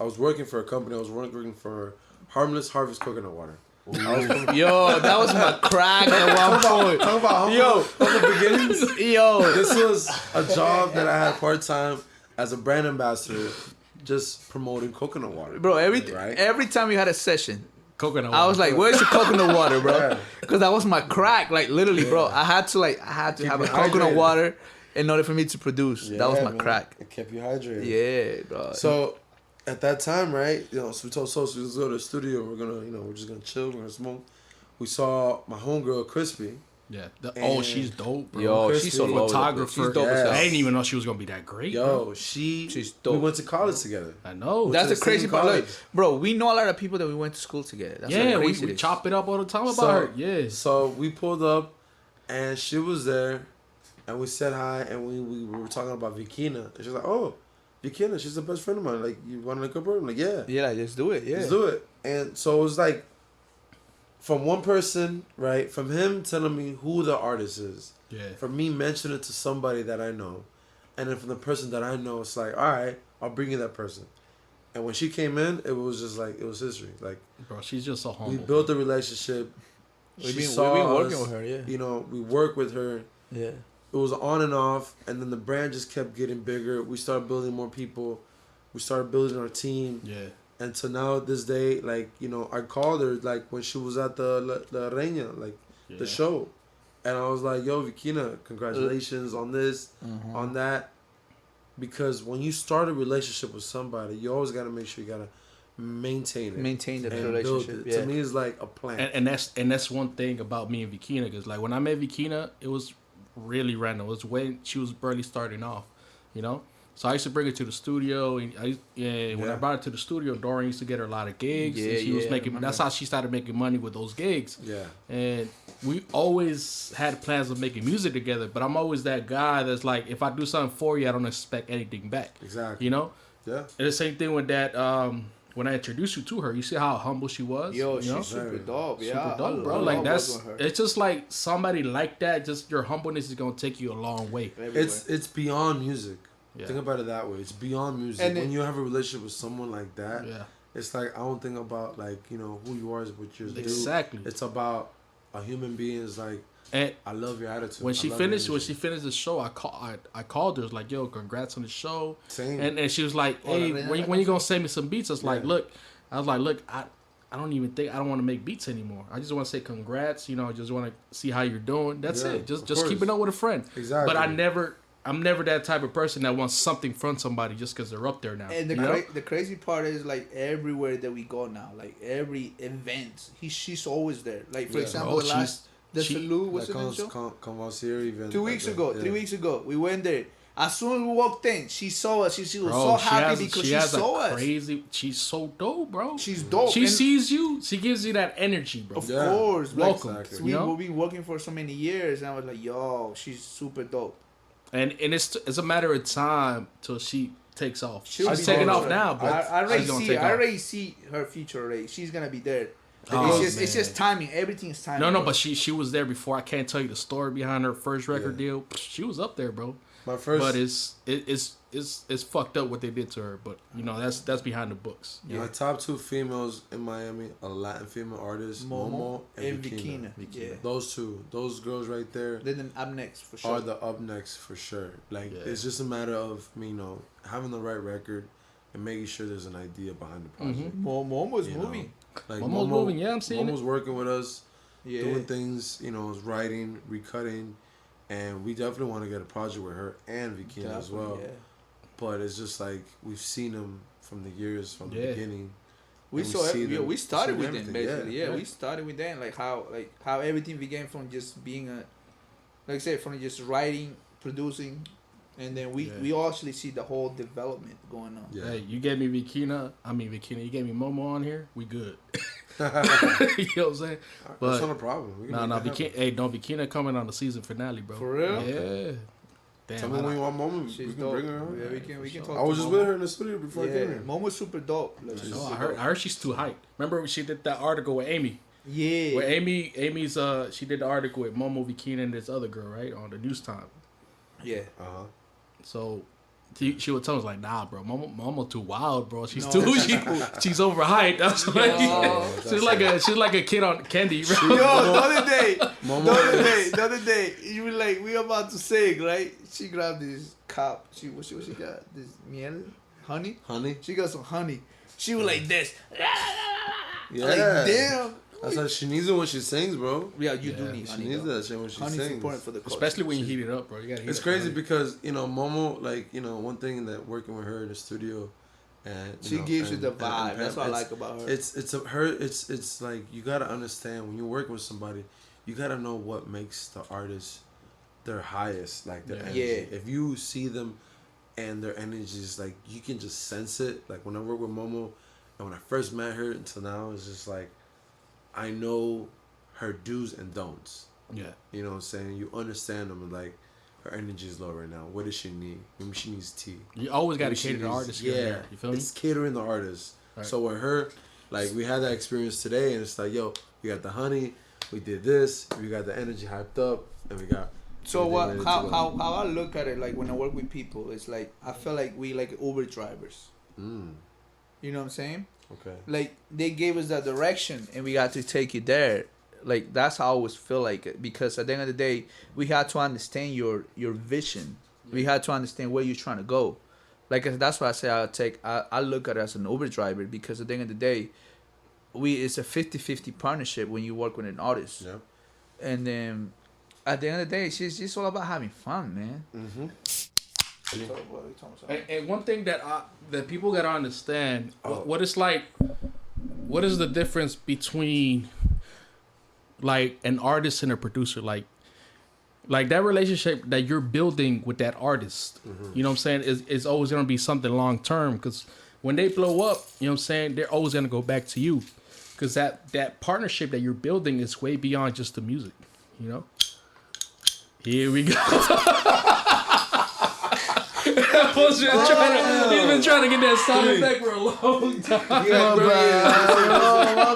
I was working for a company. I was working for Harmless Harvest Coconut Water. Yo, that was my crack at one point. Talk about humble beginnings. Yo, This was a job that I had part time as a brand ambassador, just promoting coconut water. bro, Right? every time we had a session, Coconut. I was like, "Where's your coconut water, bro?" Yeah. Because that was my crack. Like literally, bro. I had to have a you coconut hydrated. water in order for me to produce. that was my man. crack. It kept you hydrated. Yeah, bro. So at that time, right, so we told Sosa, let's go to the studio. We're gonna, we're just gonna chill. We're gonna smoke. We saw my homegirl Crispy. Yeah. And- She's dope, bro. Yo, Christy, she's so low. photographer. She's dope as Yes. hell. I didn't even know she was gonna be that great. bro. Yo, She's we dope. went to college together. I know. That's That's the the crazy same part. Like, college. bro, we know a lot of people that we went to school together. That's how yeah, crazy we it is. chop it up all the time about So- her. Yeah. So we pulled up, and she was there, and we said hi, and we were talking about Vikina, and she's like, "Oh, Vikina, she's the best friend of mine. Like, you want to link up with her?" I'm like, "Yeah, Yeah, let's do it. Yeah. let's do it." And so it was like, from one person, right, from him telling me who the artist is, Yeah. from me mentioning it to somebody that I know, and then from the person that I know, it's like, all right, I'll bring you that person. And when she came in, it was just like, it was history. Like, Bro, she's just so humble. we built a relationship. We've She been saw working us, with her. Yeah. You know, we work with her. Yeah. It was on and off, and then the brand just kept getting bigger. We started building more people. We started building our team. Yeah. And so now this day, like, you know, I called her, like, when she was at the Reina, like, Yeah. the show. And I was like, yo, Vikina, congratulations on this, Mhm. on that. Because when you start a relationship with somebody, you always got to make sure you got to maintain it. Maintain the and build relationship. it. Yeah. To me, it's like a plant. And that's one thing about me and Vikina, because like when I met Vikina, it was really random. It was when she was barely starting off, you know. So I used to bring her to the studio, and when I Yeah. brought her to the studio, Dorian used to get her a lot of gigs, Yeah, and she was yeah, I making. remember. That's how she started making money with those gigs. Yeah. And we always had plans of making music together, but I'm always that guy that's like, if I do something for you, I don't expect anything back. Exactly. You know. Yeah. And the same thing with that. When I introduced you to her, you see how humble she was. Yo, you know? she's super Very dope. Yeah. Super dope, I bro. love Like that's working with her. it's just like somebody like that. Just your humbleness is gonna take you a long way. Everywhere. It's beyond music. Yeah. Think about it that way. It's beyond music. And when it- you have a relationship with someone like that, Yeah. it's like I don't think about like, you know, who you are is what you're Exactly. It's about a human being is like, And I love your attitude. when she I love your finished energy. the show, I called her. I was like, "Yo, congrats on the show." Same. And she was like, Oh, "Hey, yeah, when you gonna send me some beats?" I was like, Yeah. "Look," I was like, "Look, I don't even think I don't want to make beats anymore. I just want to say congrats. You know, just want to see how you're doing. That's Yeah, it. Just of just course. keeping up with a friend." Exactly. But I'm never that type of person that wants something from somebody just because they're up there now. And the you know? the crazy part is like everywhere that we go now, like every event, she's always there. Like for Yeah. example, Bro, the last the she- salute was Like, it show? Convancier even. 2 weeks like ago, that, 3 yeah. weeks ago, we went there. As soon as we walked in, she saw us. She was Bro, so happy because she has saw a us. crazy. She's so dope, bro. She's dope. She and sees you. She gives you that energy, bro. of Yeah. course, Welcome. Exactly. we, You know? we've been working for so many years, and I was like, yo, she's super dope. And it's a matter of time till she takes off. She'll She's be taking there. off now, but I already she's gonna see. take I off. already see her future already. She's gonna be there. Oh, it's man. just timing. Everything is timing. No, but she was there before. I can't tell you the story behind her first record Yeah. deal. She was up there, bro. My first. But it's fucked up what they did to her. But you know that's behind the books. Yeah. My top two females in Miami, a Latin female artist, Momo and Vikina. Yeah. Those girls right there Then up next for sure. are the up next for sure. Like Yeah. it's just a matter of you know having the right record and making sure there's an idea behind the project. Momo's You know, moving. Like Momo's moving, yeah, I'm seeing Momo's working with us, Yeah. doing things. You know, is writing, recutting, and we definitely want to get a project with her and Vikina as well. Yeah. But it's just like we've seen them from the years from the Yeah. beginning. We And saw see every, them- we started see with them everything, basically. yeah. Yeah, we started with them. Like how everything began from just being a, like I said, from just writing, producing, and then Yeah. we actually see the whole development going on. Yeah. Hey, you gave me Vikina. You gave me Momo on here. We good. you know what I'm saying? That's But not a problem. We can no, make that Vikina. happen. Hey, no, Vikina coming on the season finale, bro. For real? Yeah. Damn. Tell me I- when you want Momo. She's We can dope. bring her on. Yeah, we can talk. I was to just Momo. with her in the studio before I came Yeah, here. Momo's super dope. Like, She's No, super I heard. dope. I heard she's too hyped. Remember when she did that article with Amy? Yeah. Where Amy's she did the article with Momo Vikina and this other girl, right, on the news time. Yeah. Uh-huh. So she would tell us like, nah, bro, Momo too wild, bro. She's No, too that's she's overhyped. That's like Yo. she's like a kid on candy, bro. Yo, the other day, Momo the other day, you were like, we about to sing, right? She grabbed this cup. What she got? This miel, honey. Honey. She got some honey. She was like this. Yeah. Like damn. That's how she needs it when she sings, bro. Yeah, you Yeah, do need She honey. needs though. that shit when she Honey's sings. important for the culture. Especially when you heat it up, bro. You gotta heat It's it up, crazy honey. because you know Momo, like you know, one thing that working with her in the studio, and She know, gives you and- the and- vibe. and That's what I it's- like about her. It's like you gotta understand when you're working with somebody, you gotta know what makes the artist their highest, like their Yeah. energy. Yeah. If you see them and their energy is like, you can just sense it. Like when I work with Momo, and when I first met her until now, it's just like, I know her do's and don'ts. Yeah. You know what I'm saying? You understand them, and like, her energy is low right now. What does she need? Maybe she needs tea. You always got to Maybe she cater to the needs- artist. Yeah, Here. You feel me? it's catering the artist. Right. So with her, like, we had that experience today, and it's like, yo, we got the honey, we did this, we got the energy hyped up, and we got. So everything what? ready to How go. I look at it, like when I work with people, it's like I feel like we like Uber drivers. Mm, You know what I'm saying? okay. Like they gave us that direction, and we got to take it there. Like that's how I always feel like it, because at the end of the day, we had to understand your vision. We had to understand where you're trying to go. Like that's why I say I look at it as an Uber driver, because at the end of the day, it's a 50-50 partnership when you work with an artist. Yeah. And then at the end of the day, it's just all about having fun, man. Mm-hmm. And one thing that people gotta understand, Oh. what it's like, what is the difference between like an artist and a producer? Like that relationship that you're building with that artist, you know what I'm saying, is always gonna be something long term, because when they blow up, you know what I'm saying, they're always gonna go back to you, because that partnership that you're building is way beyond just the music, you know. Here we go. He's been trying to get that sound effect for a long time. That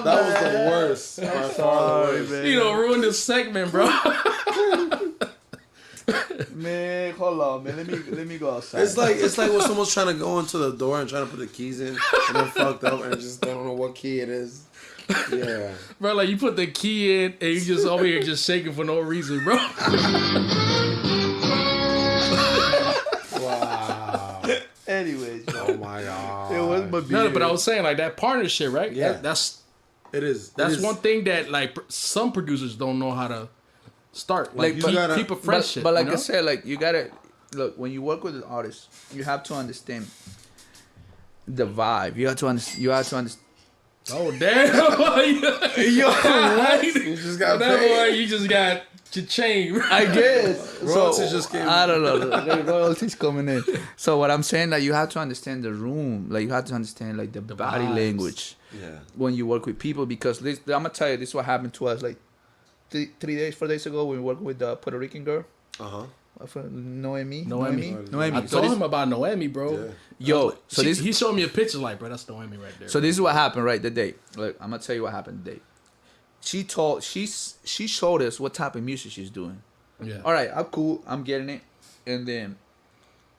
was the worst. By far the sorry, worst. man. You know, ruin this segment, bro. Man, hold on, man. Let me go outside. It's like when someone's trying to go into the door and trying to put the keys in, and they're fucked up and just don't know what key it is. Yeah. Bro, like you put the key in and you just over here just shaking for no reason, bro. Wow. Anyways, Oh my god. it was my No, but I was saying like that partnership, right? Yeah. That's It is. that's It is. one thing that like some producers don't know how to start. Like, you gotta- keep a friendship. But like you know? I said, like you gotta look when you work with an artist, you have to understand the vibe. You have to understand. You have to understand. Oh damn! Yo, right? You just got That paid. boy, you just got your chain. I guess. Royalties just came I don't know. The royalties coming in. So what I'm saying, like you have to understand the room. Like you have to understand like the body vibes. language Yeah. when you work with people, because this I'm gonna tell you, this is what happened to us like 4 days ago when we worked with the Puerto Rican girl. Uh-huh. Noemi. Noemi. Noemi. I So told this, him about Noemi, bro. Yeah. yo, so this he showed me a picture, like, bro, that's Noemi right there. So this is what happened, right? The day. Like I'm gonna tell you what happened today. She showed us what type of music she's doing. yeah. All right, I'm cool. I'm getting it. And then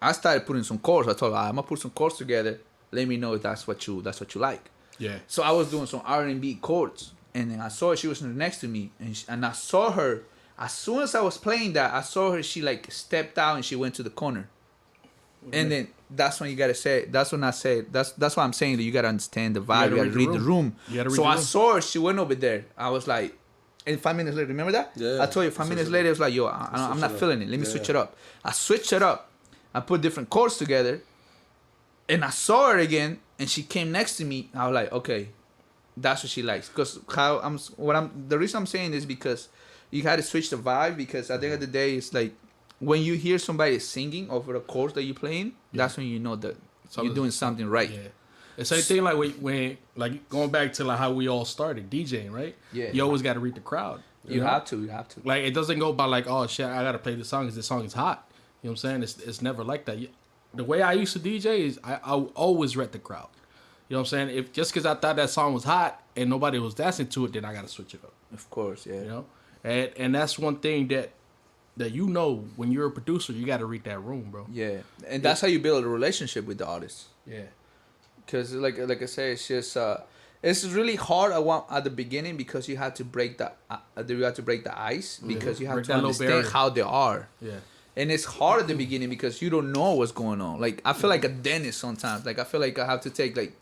I started putting some chords. I told her, I'm gonna put some chords together. Let me know if that's what you like. Yeah. So I was doing some R&B chords, and then I saw her. She was next to me, and I saw her. As soon as I was playing that, I saw her. She like stepped out and she went to the corner. And then that's when you gotta say. That's when I say. That's what I'm saying, that you gotta understand the vibe. You gotta read the room. You gotta read So the I room. saw her. She went over there. I was like, and 5 minutes later, remember that? Yeah. I told you 5 minutes later, it was like, yo, I'm Switch not it up. feeling it. Let me Yeah. switch it up. I switched it up. I put different chords together, and I saw her again, and she came next to me. I was like, okay, that's what she likes. Because the reason I'm saying this because you had to switch the vibe, because at the end of the day, it's like when you hear somebody singing over the chords that you're playing, that's when you know that you're doing something right. Yeah. It's the same thing like when like going back to like how we all started DJing, right? Yeah. You always got to read the crowd. You know? have to. Like it doesn't go by like, oh shit, I gotta play this song because this song is hot. You know what I'm saying? It's never like that. The way I used to DJ is I always read the crowd. You know what I'm saying? If just because I thought that song was hot and nobody was dancing to it, then I gotta switch it up. Of course, yeah. You know, and that's one thing that you know when you're a producer, you gotta read that room, bro. Yeah, and that's how you build a relationship with the artist. Yeah. Because like I say, it's just it's really hard at the beginning, because you have to break the ice, because you have Break to that low understand barrier. how they are. Yeah. And it's hard at the beginning because you don't know what's going on. Like I feel like a dentist sometimes. Like I feel like I have to take like, you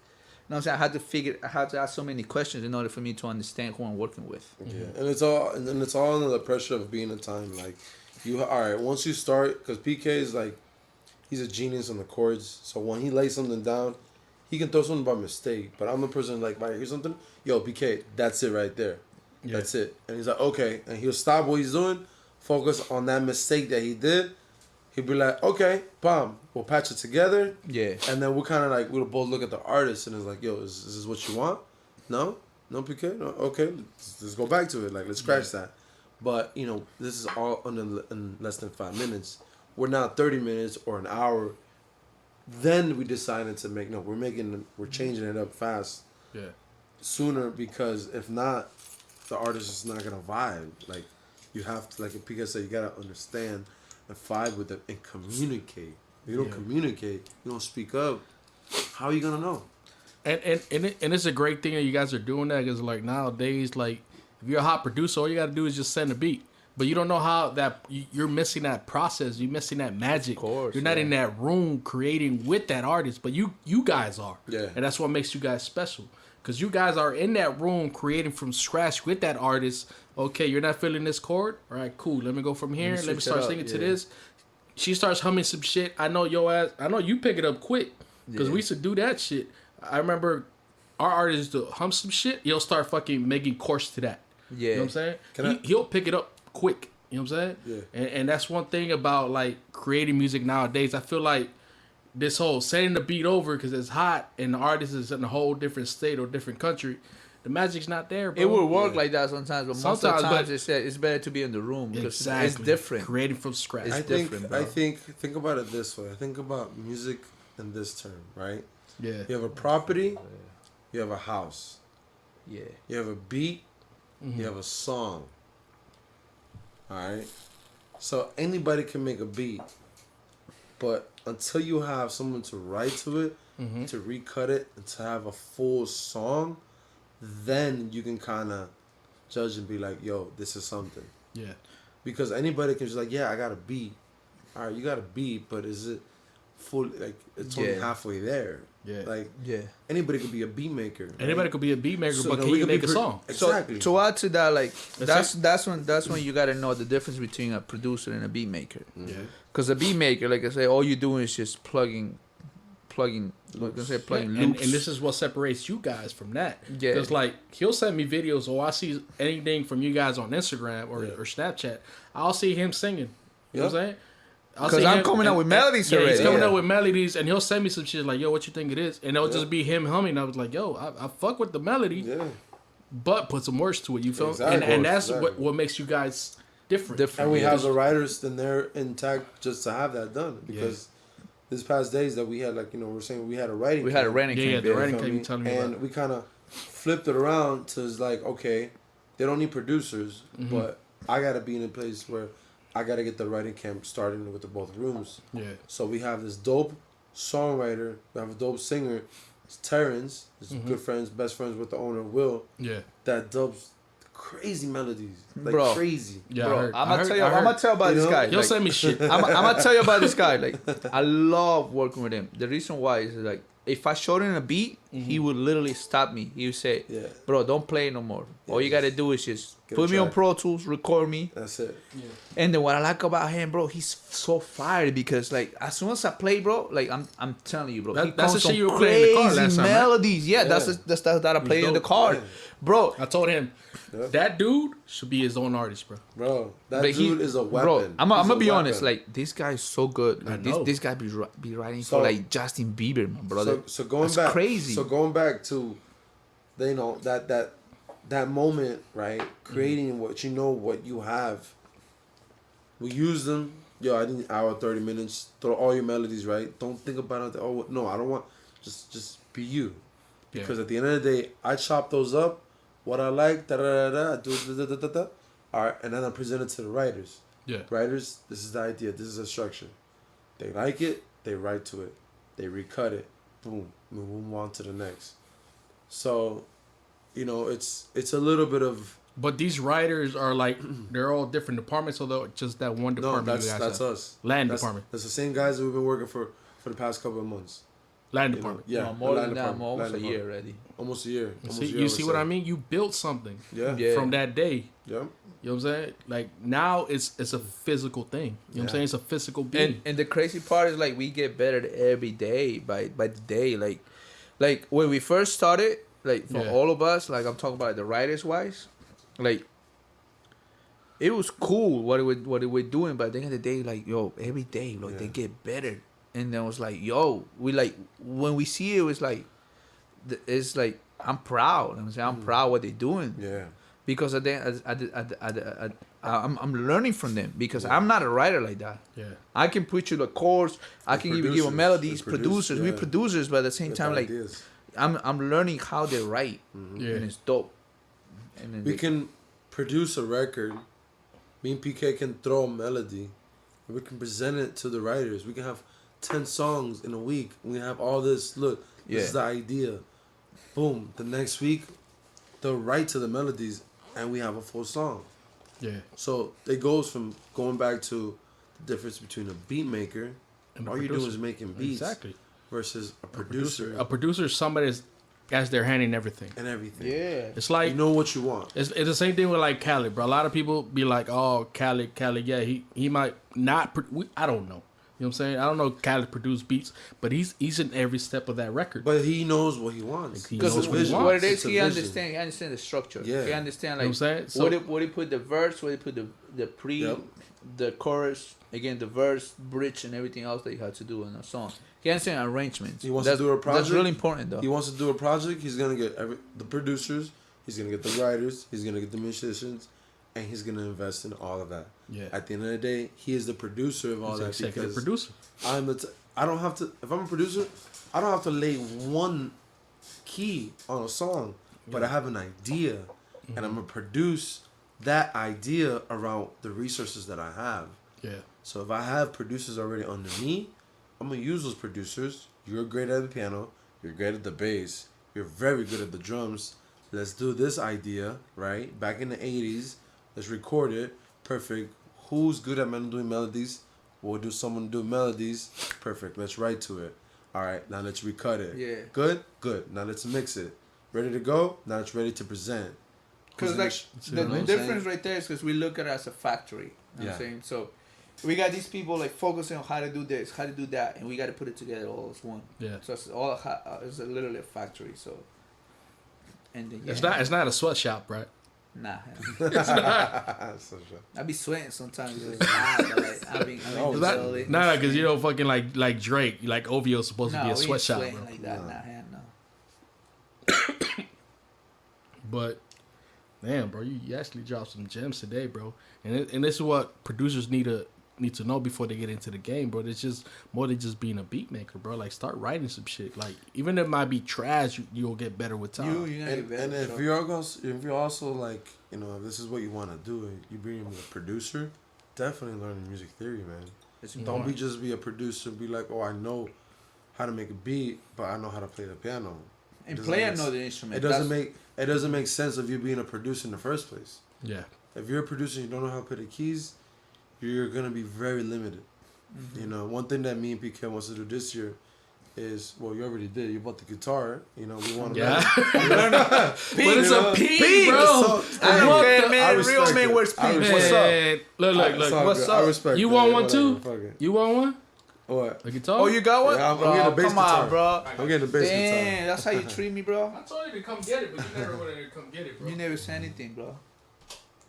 know what I'm saying, I have to ask so many questions in order for me to understand who I'm working with. Yeah, and it's all under the pressure of being a time. Like, you all right once you start, because PK is like, he's a genius on the chords. So when he lays something down, he can throw something by mistake. But I'm the person like, right, here's something. Yo, PK, that's it right there. Yeah. That's it. And he's like, okay. And he'll stop what he's doing, focus on that mistake that he did. He'll be like, okay, bam, we'll patch it together. Yeah. And then we'll kind of like, we'll both look at the artist and it's like, yo, is this what you want? No? No, PK? No? Okay, let's go back to it. Like, let's scratch that. But, you know, this is all in less than 5 minutes. We're now 30 minutes or an hour. Then we decided to make, no, we're changing it up fast. Yeah. Sooner, because if not, the artist is not going to vibe. Like, you have to, like PK said, you got to understand and vibe with them and communicate. If you don't communicate, you don't speak up, how are you going to know? And it's a great thing that you guys are doing that, because like nowadays, like if you're a hot producer, all you got to do is just send a beat. But you don't know how that you're missing that process. You're missing that magic. Of course, you're not in that room creating with that artist, but you guys are. Yeah. And that's what makes you guys special, because you guys are in that room creating from scratch with that artist. Okay, you're not feeling this chord. All right, cool. Let me go from here. Let me switch start it up, singing to yeah. this. She starts humming some shit. I know your ass. I know you pick it up quick, because Yeah. we used to do that shit. I remember our artist to hum some shit. He'll start fucking making chords to that. Yeah. You know what I'm saying? He'll pick it up quick. You know what I'm saying? Yeah. And that's one thing about like creating music nowadays. I feel like this whole sending the beat over because it's hot and the artist is in a whole different state or different country. The magic's not there, bro. It will work like that sometimes, but most of the Sometimes, times but- it's better to be in the room because Exactly. it's different. Creating from scratch. It's I think different, bro. think about it this way. I think about music in this term, right? Yeah. You have a property, you have a house, Yeah. you have a beat, you have a song. All right. So anybody can make a beat, but until you have someone to write to it, to recut it, and to have a full song, then you can kind of judge and be like, yo, this is something. Yeah. Because anybody can just like, yeah, I got a beat. All right, you got a beat, but is it full? Like, it's only Yeah. halfway there. Yeah. Like, Yeah. anybody could be a beat maker. right? Anybody could be a beat maker, So but then can we you could be make a song? Exactly. So to add to that, like That's that's when you gotta know the difference between a producer and a beat maker. Yeah. Because a beat maker, like I say, all you're doing is just plugging, like I say, plugging And loops. this is what separates you guys from that. Yeah. Because, like, he'll send me videos, or I see anything from you guys on Instagram or Snapchat, I'll see him singing. You know what I'm saying? I'll 'Cause see I'm him- coming up with melodies He's already. coming Yeah. up with melodies, and he'll send me some shit like, yo, what you think it is? And it'll just be him humming. I was like, yo, I fuck with the melody, Yeah. but put some words to it. You feel me? Exactly. And that's Exactly. what makes you guys different. And we yeah. have the writers in there intact just to have that done. Because this past days that we had, like, you know, we're saying we had a writing We had a camp, writing Yeah, camp. the yeah. writing you feel camp me? you telling me And about. we kind of flipped it around to like, okay, they don't need producers, but I got to be in a place where I got to get the writing camp started with the both rooms. Yeah. So we have this dope songwriter, we have a dope singer, it's Terrence, he's good friends, best friends with the owner, Will, Yeah. that dubs crazy melodies, like Bro. crazy. Yeah. Bro, I heard, I'm I gonna heard- tell you. I I'm heard. gonna tell about You this know? guy. He'll Like, send me shit. I'm gonna tell you about this guy. Like, I love working with him. The reason why is like, if I showed him a beat, he would literally stop me. He would say, Yeah. "Bro, don't play it no more. All you gotta do is just Get put a me on track. Pro Tools, record me." That's it. And then what I like about him, bro, he's so fired because like as soon as I play, bro, like I'm telling you, bro, That- he that's comes the shit on you were playing in the car crazy last time, right? melodies. Yeah, Yeah. that's the stuff that I played in the dope. car, Yeah. bro. I told him, Yeah. that dude should be his own artist, bro. Bro, that But dude is a weapon. Bro, I'm He's gonna a be honest. weapon. Like this guy is so good. Like know. this guy be writing So- for like Justin Bieber, my brother. So going That's back, crazy. So going back to, you know, that moment, right? Creating what you know, what you have. We use them. Yo, I need an hour, 30 minutes. Throw all your melodies, right? Don't think about it. Oh no, I don't want. Just be you. Yeah. Because at the end of the day, I chop those up. What I like, da da da da, do da da da da. All right, and then I present it to the writers. Yeah. Writers, this is the idea. This is a structure. They like it. They write to it. They recut it. Boom. We move on to the next. So, you know, it's a little bit of But these writers are like, they're all different departments, although just that one no. department. That's us. Land That's- department. That's the same guys that we've been working for the past couple of months. Land You know? department. Yeah, No, the more land than that, department, almost land a year department. already. Almost a year. Almost See, a year, you I see would what say. I mean? You built something Yeah. Yeah. from that day. Yeah. You know what I'm saying? Like now it's a physical thing. You know what I'm Yeah. saying? It's a physical being. And the crazy part is like we get better every day by the day. Like when we first started, like for Yeah. all of us, like I'm talking about the writers wise, like it was cool what they were doing, but at the end of the day, like yo, every day, like they get better, and then it was like yo, we like when we see it, it's like it's like I'm proud. I'm saying I'm proud what they're doing. Yeah. Because I'm learning from them because I'm not a writer like that. Yeah. I can put you the chords. I can even give them melodies. Producers, we producers, but at the same time, like ideas. I'm learning how they write, Yeah. and it's dope. And then We can produce a record. Me and PK can throw a melody, and we can present it to the writers. We can have 10 songs in a week. We have all this. Look, this is the idea. Boom. The next week, they'll write to the melodies, and we have a full song. Yeah. So it goes from going back to the difference between a beat maker, And a all you're producer. doing is making beats, Exactly. versus a producer, A producer is somebody that has their hand in everything. and everything. yeah, It's like You know what you want. it's the same thing with like Khaled, bro. A lot of people be like, "Oh, Khaled, yeah, he might not." I don't know. You know what I'm saying? I don't know. Khaled produced beats, but he's in every step of that record. But he knows what he wants. He because knows what he vision. wants. what it is, It's a he vision. understand the structure. Yeah. He understand You know like what I'm saying? So- what he put the verse, what he put the pre, Yep. the chorus, again the verse, bridge, and everything else that you had to do in a song. He understand arrangements. He wants to That's, do a That's project. really important though. He wants to do a project. He's gonna get the producers. He's gonna get the writers. He's gonna get the musicians, and he's gonna invest in all of that. Yeah. At the end of the day, he is the producer of all He's an that executive because producer. I'm the. I don't have to. If I'm a producer, I don't have to lay one key on a song, but I have an idea, and I'm gonna produce that idea around the resources that I have. Yeah. So if I have producers already under me, I'm gonna use those producers. You're great at the piano. You're great at the bass. You're very good at the drums. Let's do this idea, right? Back in the 80s, let's record it. Perfect. Who's good at doing melodies? We'll do someone do melodies. Perfect. Let's write to it. All right. Now let's recut it. Yeah. Good. Good. Now let's mix it. Ready to go. Now it's ready to present. Because Who's like in the you know what I'm difference saying? right there is because we look at it as a factory. You know what Yeah. I'm saying? So we got these people like focusing on how to do this, how to do that, and we got to put it together all as one. Yeah. So it's all it's literally a factory. So and then, yeah. It's not a sweatshop, right? Nah. So, I be sweating sometimes. It's hot, but, like, I be Oh, It's slowly. not because you know fucking like Drake, like OVO's supposed to be a we ain't sweatshop, sweating bro. like that. No. Nah, hell no. But damn, bro, you actually dropped some gems today, bro. And this is what producers need to know before they get into the game, bro. It's just more than just being a beat maker, bro. Like start writing some shit. Like even if it might be trash, you'll get better with time. You gonna and, get better. and if sure. you're also like, you know, if this is what you want to do, and you bring in a producer, definitely learn music theory, man. It's Don't important. just be a producer. Be like, oh, I know how to make a beat, but I know how to play the piano. And doesn't play make another s- instrument. It doesn't make sense of you being a producer in the first place. Yeah. If you're a producer and you don't know how to play the keys, you're gonna be very limited. Mm-hmm. You know, one thing that me and PK wants to do this year is, well, you already did. You bought the guitar. You know, we want to Yeah. learn. But it's a pink, Pink, bro. so- I don't What care, the- man. I Real respect man it. wears I pink. respect What's it. up? Man, look, It's all What's good. up? I respect You that. want one Whatever, too? fuck it. You want one? What? A guitar? Oh, you got one? Yeah, I'm Bro, getting a bass come on, guitar. bro. I'm getting the bass Damn, guitar. that's how you treat me, bro. I told you to come get it, but you never wanted to come get it, bro. You never say anything, bro.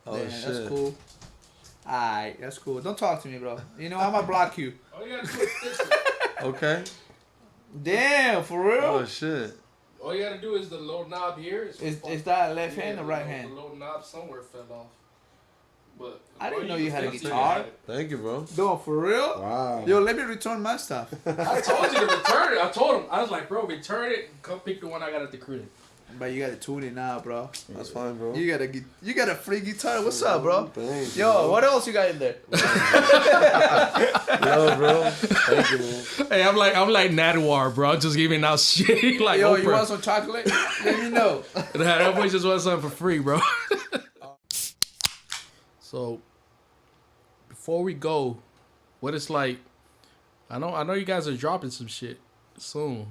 Oh, Damn, shit. that's cool. Alright, that's cool. Don't talk to me, bro. You know I'ma block you. All you gotta do is stitch it. Okay. Damn, for real? Oh shit. All you gotta do is the little knob here. Is that left hand or right hand? The little knob somewhere fell off. But I didn't know you you had a fix it. guitar. Thank you, bro. No, for real? Wow. Yo, let me return my stuff. I told you to return it. I told him. I was like, bro, return it. Come pick the one I got at the crib. But you gotta tune it now, bro. That's fine, bro. You got a free guitar. What's up, bro? Thank Yo, you, what else you got in there? Yo, bro. Thank you, man. Hey, I'm like Natwar, bro. I'm just giving out shit like Yo, Oprah. you want some chocolate? Let me know. That boy just wants something for free, bro. So, before we go, what it's like? I know you guys are dropping some shit soon.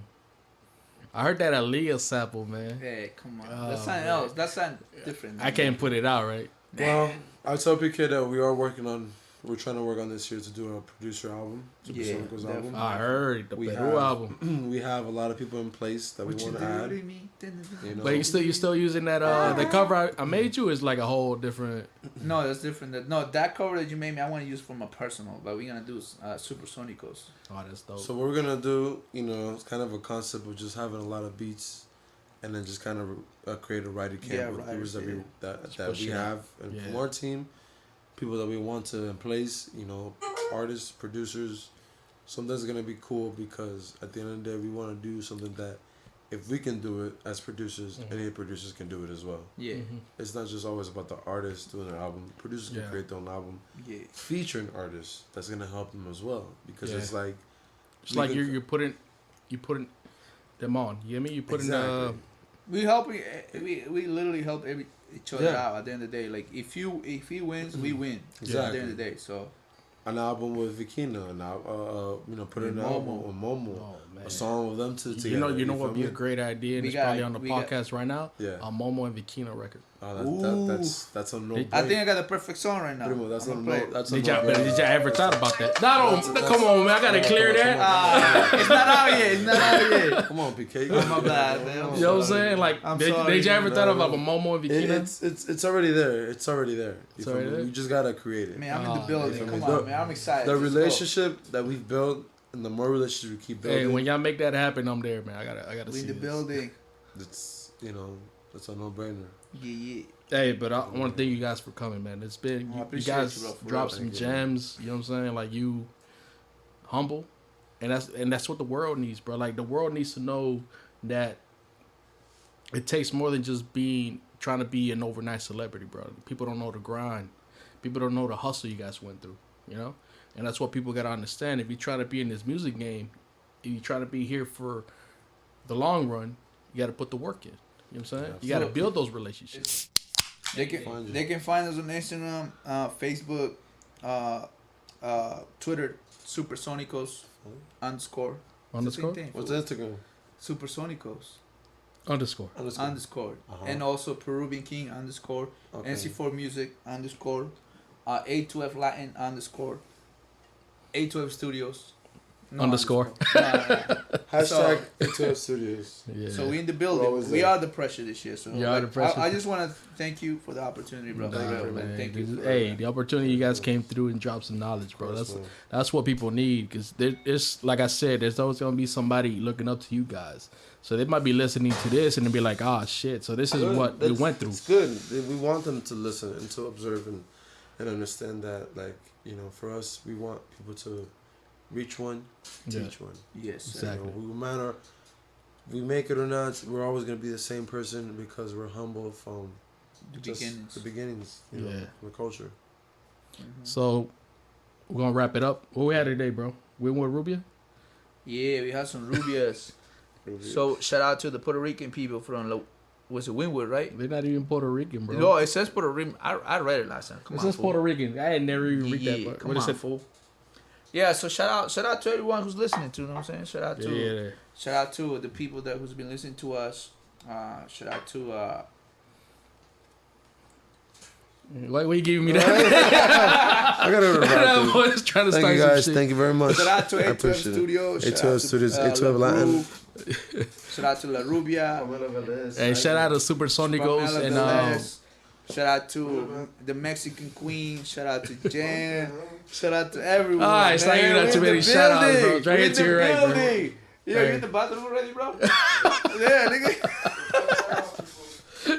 I heard that Aaliyah sample, man. Hey, come on. Oh, That's something man. else. That's something different. I can't put it out, right? Well, I tell PK that we are working on we're trying to work on this year to do a producer album, Super Yeah, Sonicos album. definitely. I heard the We Peru have- album. We have a lot of people in place that we want to add. You know, But you still using that the cover I made you is like a whole different. No, that's different. No, that cover that you made me, I want to use for my personal, but we're gonna do Super Sonicos. Oh, that's dope. so what we're gonna do, you know, it's kind of a concept of just having a lot of beats, and then just kind of create a writer camp Yeah, with writers, people yeah. that push we it out. have and Yeah. from our team, people that we want to in place, you know, artists, producers. Something's gonna be cool because at the end of the day, we want to do something that, if we can do it as producers, Mhm. any producers can do it as well. Yeah, Mhm. It's not just always about the artist doing their album. Producers Yeah. can create their own album, yeah. featuring artists. That's gonna help them as well because Yeah. it's like It's we like can- you're putting them on. You hear me? You putting Exactly. We helping. We literally help each other Yeah. out at the end of the day. Like if he wins, we win. At the Exactly. end of the day, so an album with Vikina, and you know, put With an Momo. album with Momo, Oh man. a song with them two together. You know what feel would be a me? great idea, and We it's got- probably on the we got- podcast right now. Yeah, A Momo and Vikino record. that's a no. I think I got the perfect song right now. Primo, that's I'm a gonna play no. it. That's a Did no. y'all ever thought about that? That's- Come on, man. I gotta clear that. It's not out yet. It's not out yet. Come on, PK. Oh, my bad, man. I'm You know what I'm sorry. saying? Like, I'm did sorry. you ever No, thought no. about a Momo and Vikina? It's already there. It's already there. It's You feel already me? there? We just gotta create it. Man, I'm in Oh, the building. man. Come The- on, man. I'm excited. The Let's go. relationship that we've built, and the more relationships we keep Hey, building, when y'all make that happen, I'm there, man. I gotta We see in the this. building. it's it's a no-brainer. Yeah. Hey, but I want to thank you guys for coming, man. It's been I you appreciate guys you, bro, for dropped real. some Thank you. gems. You know what I'm saying? Like you humble, and that's what the world needs, bro. Like the world needs to know that it takes more than just trying to be an overnight celebrity, bro. People don't know the grind. People don't know the hustle you guys went through. You know, and that's what people gotta understand. If you try to be in this music game, if you try to be here for the long run, you gotta put the work in. You know what I'm saying? You gotta build those relationships. They Find you. can find us on Instagram, Facebook, Twitter, Supersonicos _. Underscore? What's Instagram? Supersonicos Underscore. _, Uh-huh. and also Peruvian King _ Okay. NC4 Music _ A2F Latin _ A2F Studios Underscore. Hashtag A2F Studios. Yeah. So we in the We're building. always We there. are the pressure this year. So You are the pressure. I just want to thank you for the opportunity, bro. Nah, For real, man. Thank you. for Hey, real. the opportunity you guys came through and dropped some knowledge, bro. Of course, man. That's what people need, because it's like I said, there's always gonna be somebody looking up to you guys. So they might be listening to this and they be like, "Ah, shit." So this is Good. what we That's- went through. It's good. We want them to listen and to observe and understand that, like, you know, for us, we want people to reach one, Yeah. teach one. Yes, sir. Exactly. You know, we matter. We make it or not, we're always gonna be the same person because we're humble from The just beginnings. the beginnings. You know, Yeah. from the culture. So we're gonna wrap it up. What we had today, bro? We went with Rubia. Yeah, we have some Rubias. So shout out to the Puerto Rican people from was it Wynwood, right? They're not even Puerto Rican, bro. No, it says Puerto Rican. I read it last time. Come it on, says fool. Puerto Rican. I had never even read that. Yeah, Part. come What it on, said? fool. Yeah, so shout out to everyone who's listening to. You know what I'm saying? Shout out to Yeah. shout out to the people that who's been listening to us. Shout out to Why are you giving me that? I gotta That wrap boy is trying to Thank start you some guys. shit. Thank you very much. shout out to I A2F appreciate it. Studios. shout A2F out to, Studios, A2F La Latin. Rue, shout out to La Rubia. Hey, shout out to Supersonicos Pamela and Velez. Shout out to the Mexican Queen. Shout out to Jan. Shout out to everyone. Ah, it's like you man. got We too in many the shout outs, bro. building. Try We to in get to the your right, bro. building. Yeah, Right. you in the bathroom already, bro? Yeah, nigga.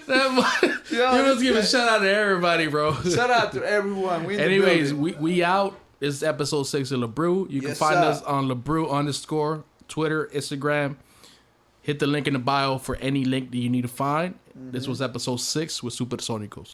That boy, Yo, you must give a this shout out to everybody, bro. guy- Shout out to everyone. We in the Anyways, building. we out. This is episode 6 of LeBrew. You can Yes, find sir. us on LeBrew _ Twitter, Instagram. Hit the link in the bio for any link that you need to find. This was episode 6 with Supersonicos.